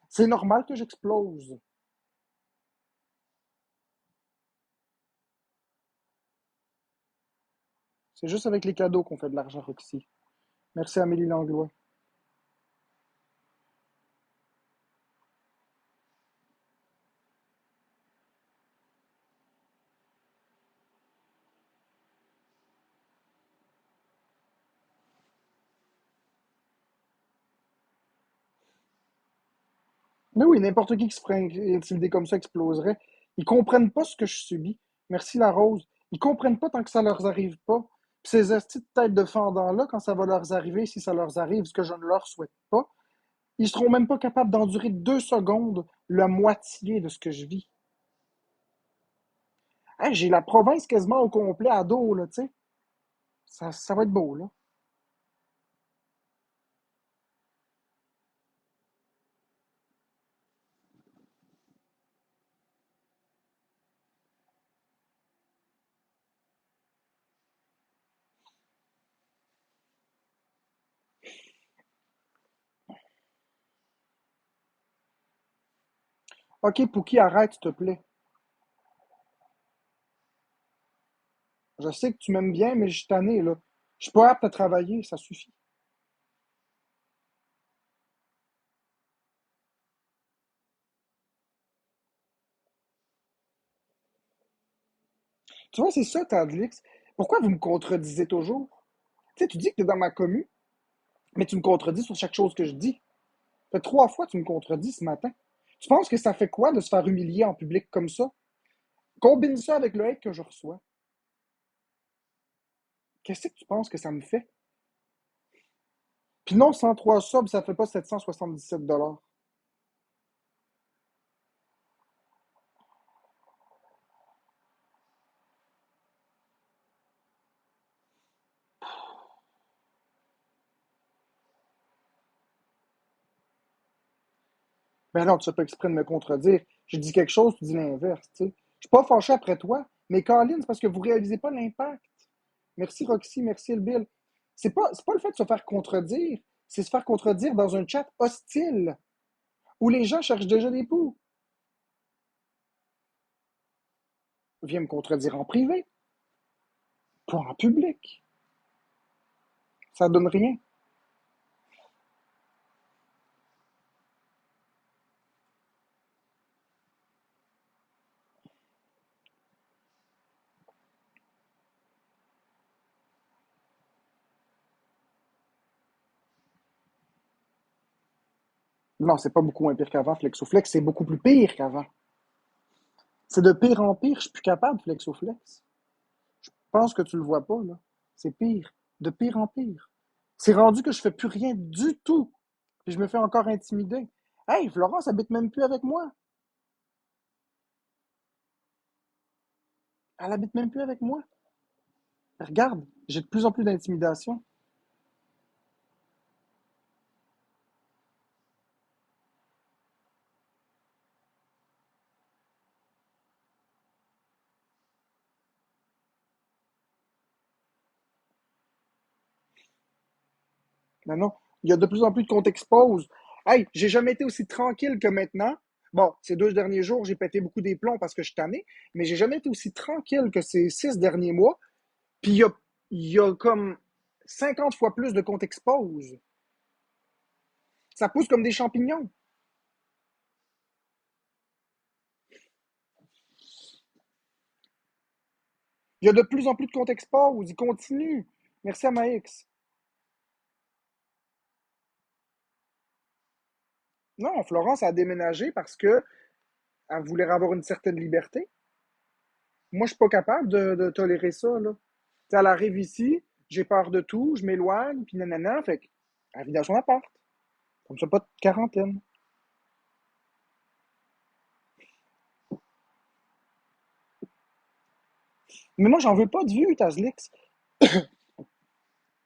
C'est normal que j'explose. C'est juste avec les cadeaux qu'on fait de l'argent, Roxy. Merci Amélie Langlois. Mais oui, n'importe qui se ferait intimider comme ça exploserait. Ils comprennent pas ce que je subis. Merci la rose. Ils comprennent pas tant que ça leur arrive pas. Puis ces estis de tête de fendant-là, quand ça va leur arriver, si ça leur arrive, ce que je ne leur souhaite pas, ils seront même pas capables d'endurer 2 secondes la moitié de ce que je vis. Hey, j'ai la province quasiment au complet à dos, là, tu sais. Ça va être beau, là. Ok, Pookie, arrête, s'il te plaît. Je sais que tu m'aimes bien, mais je suis tanné, là. Je suis pas apte à travailler, ça suffit. Tu vois, c'est ça, Tadlix. Pourquoi vous me contredisez toujours? Tu sais, tu dis que tu es dans ma commu, mais tu me contredis sur chaque chose que je dis. Ça fait 3 fois que tu me contredis ce matin. Tu penses que ça fait quoi de se faire humilier en public comme ça? Combine ça avec le hate que je reçois. Qu'est-ce que tu penses que ça me fait? Puis non, 103 subs, ça fait pas 777 $. Ben non, tu fais pas exprès de me contredire. Je dis quelque chose, tu dis l'inverse, tu sais. Je suis pas fâché après toi, mais Colin, c'est parce que vous réalisez pas l'impact. Merci Roxy, merci Bill. C'est pas le fait de se faire contredire, c'est se faire contredire dans un chat hostile où les gens cherchent déjà des poux. Viens me contredire en privé, pas en public. Ça donne rien. Non, c'est pas beaucoup moins pire qu'avant, Flexoflex, c'est beaucoup plus pire qu'avant. C'est de pire en pire, je suis plus capable, Flexoflex. Je pense que tu le vois pas, là. C'est pire, de pire en pire. C'est rendu que je fais plus rien du tout. Puis je me fais encore intimider. Hey, Florence habite même plus avec moi. Elle habite même plus avec moi. Regarde, j'ai de plus en plus d'intimidation. Mais non, Il y a de plus en plus de comptes expose. Hey, j'ai jamais été aussi tranquille que maintenant. Bon, ces 2 derniers jours, j'ai pété beaucoup des plombs parce que je suis tanné, mais j'ai jamais été aussi tranquille que ces 6 derniers mois. Puis il y a comme 50 fois plus de comptes expose. Ça pousse comme des champignons. Il y a de plus en plus de comptes expose. Ils continuent. Merci à Max. Non, Florence a déménagé parce que elle voulait avoir une certaine liberté. Moi, je suis pas capable de tolérer ça, là. T'sais, elle arrive ici, j'ai peur de tout, je m'éloigne, puis nanana, fait qu'elle vit dans son appart. Comme ça, pas de quarantaine. Mais moi, j'en veux pas de vues, Tazlix.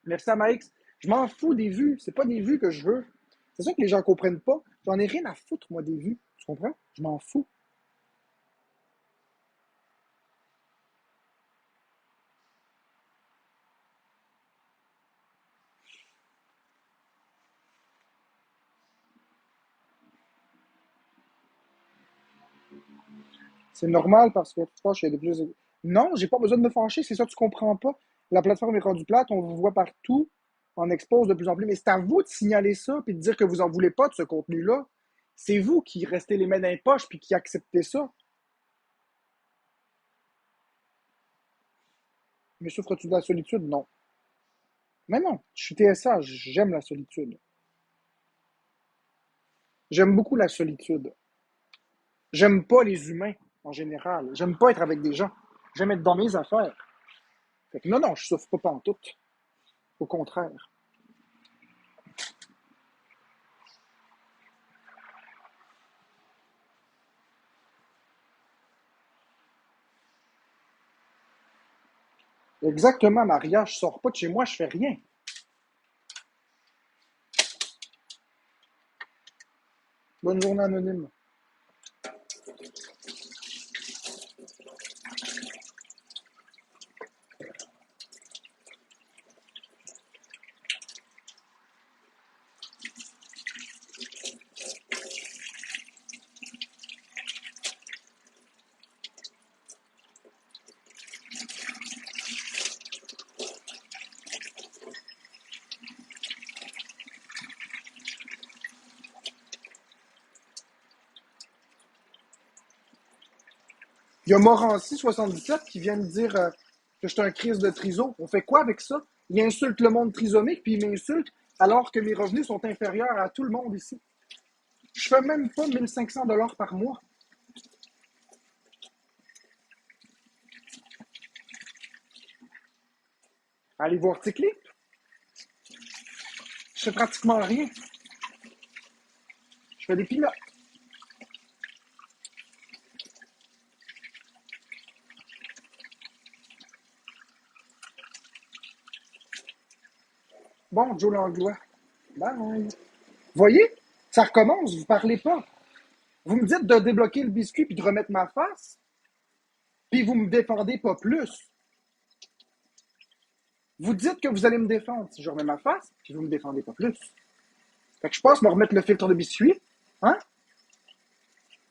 Merci à Max. Je m'en fous des vues. C'est pas des vues que je veux. C'est ça que les gens comprennent pas. J'en ai rien à foutre, moi, des vues. Tu comprends? Je m'en fous. C'est normal parce que tu penses qu'il y a de plus. Non, j'ai pas besoin de me fâcher, c'est ça que tu comprends pas. La plateforme est rendue plate, on vous voit partout, on expose de plus en plus. Mais c'est à vous de signaler ça puis de dire que vous en voulez pas de ce contenu-là. C'est vous qui restez les mains dans les poches puis qui acceptez ça. Mais souffres-tu de la solitude? Non. Mais non, je suis TSA, j'aime la solitude. J'aime beaucoup la solitude. J'aime pas les humains en général. J'aime pas être avec des gens. J'aime être dans mes affaires. Fait que non, non, je souffre pas pantoute. Au contraire. Exactement, Maria, je sors pas de chez moi, je fais rien. Bonne journée anonyme. Il y a Morancy 77 qui vient me dire que je suis un crise de triso. On fait quoi avec ça? Il insulte le monde trisomique, puis il m'insulte alors que mes revenus sont inférieurs à tout le monde ici. Je fais même pas 1 500 $ par mois. Allez voir Ticlip. Je fais pratiquement rien. Je fais des pilotes. Bon, Joe Langlois. Bye. Voyez? Ça recommence, vous parlez pas. Vous me dites de débloquer le biscuit puis de remettre ma face, puis vous me défendez pas plus. Vous dites que vous allez me défendre si je remets ma face, puis vous me défendez pas plus. Fait que je pense me remettre le filtre de biscuit. Hein?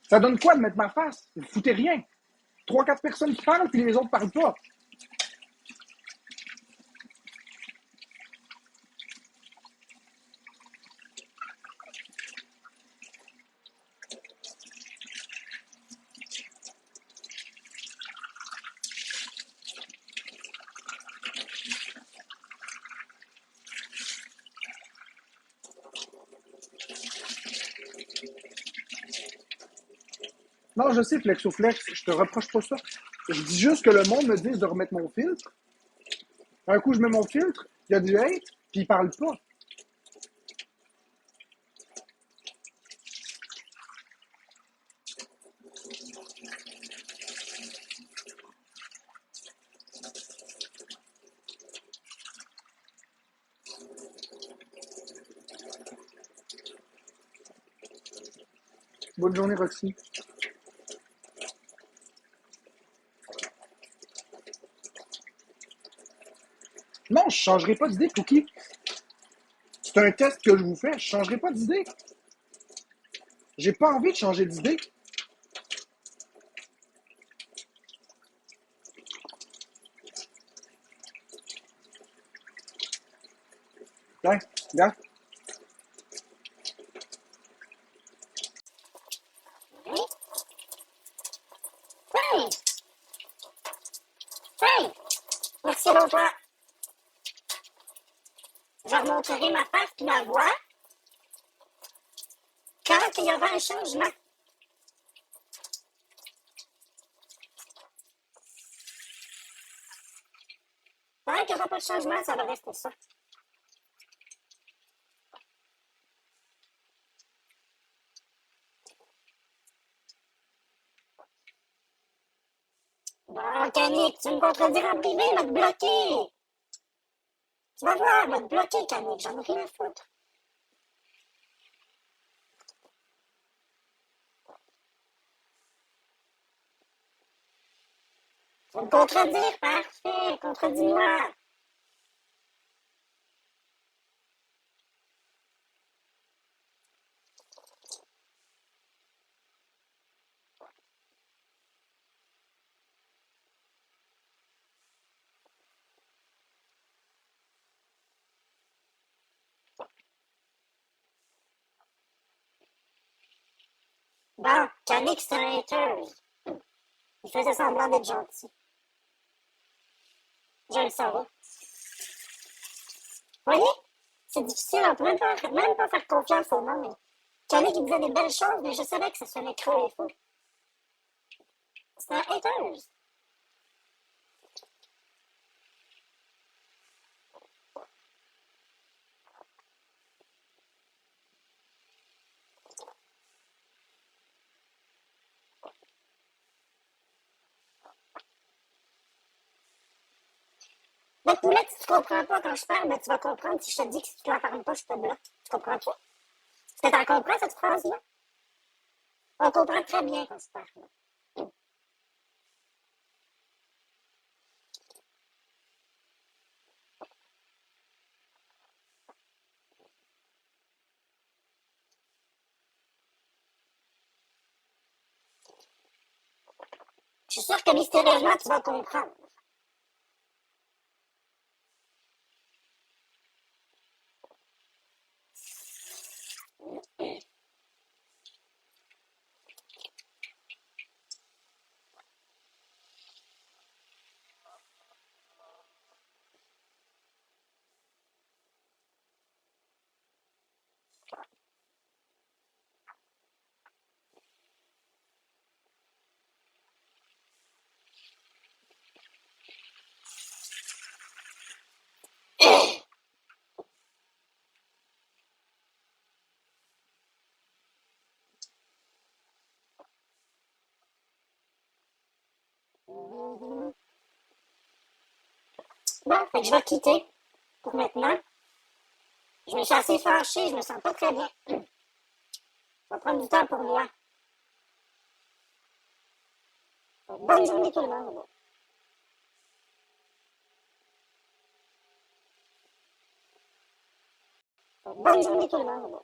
Ça donne quoi de mettre ma face? Vous foutez rien. 3, 4 personnes qui parlent, puis les autres parlent pas. Non, je sais, Flexoflex, je te reproche pas ça. Je dis juste que le monde me dise de remettre mon filtre. Un coup, je mets mon filtre, il y a du hate, puis ils parlent pas. Bonne journée, Roxy. Non, je changerai pas d'idée, Cookie. C'est un test que je vous fais. Je changerai pas d'idée. J'ai pas envie de changer d'idée. Tiens, regarde. Oui. Oui. Oui. Merci l'autre. Je remontrerai ma face et ma voix quand il y aura un changement. Tant qu'il n'y aura pas de changement, ça va rester ça. Bon, Canique, tu me contrediras en privé, m'a te bloqué. Tu vas voir, m'a te bloqué, Canique, j'en ai rien à foutre. Tu vas me contredire, parfait, contredis-moi. Bon, Canique, c'est un hater. Il faisait semblant d'être gentil. Je le savais. Vous voyez? C'est difficile, on peut même pas faire confiance au monde. Canique, il disait des belles choses, mais je savais que ça sonnait creux et faux. C'est un hater. Mais Poulette, si tu comprends pas quand je parle, ben tu vas comprendre si je te dis que si tu la parles pas, je te bloque. Tu comprends-tu? Est-ce que tu comprends cette phrase-là? On comprend très bien quand je parle. Je suis sûre que mystérieusement, tu vas comprendre. Bon, fait que je vais quitter pour maintenant. Je me suis assez fâchée, je me sens pas très bien. Je vais prendre du temps pour moi. Bonne journée tout le monde. Bonne journée tout le monde.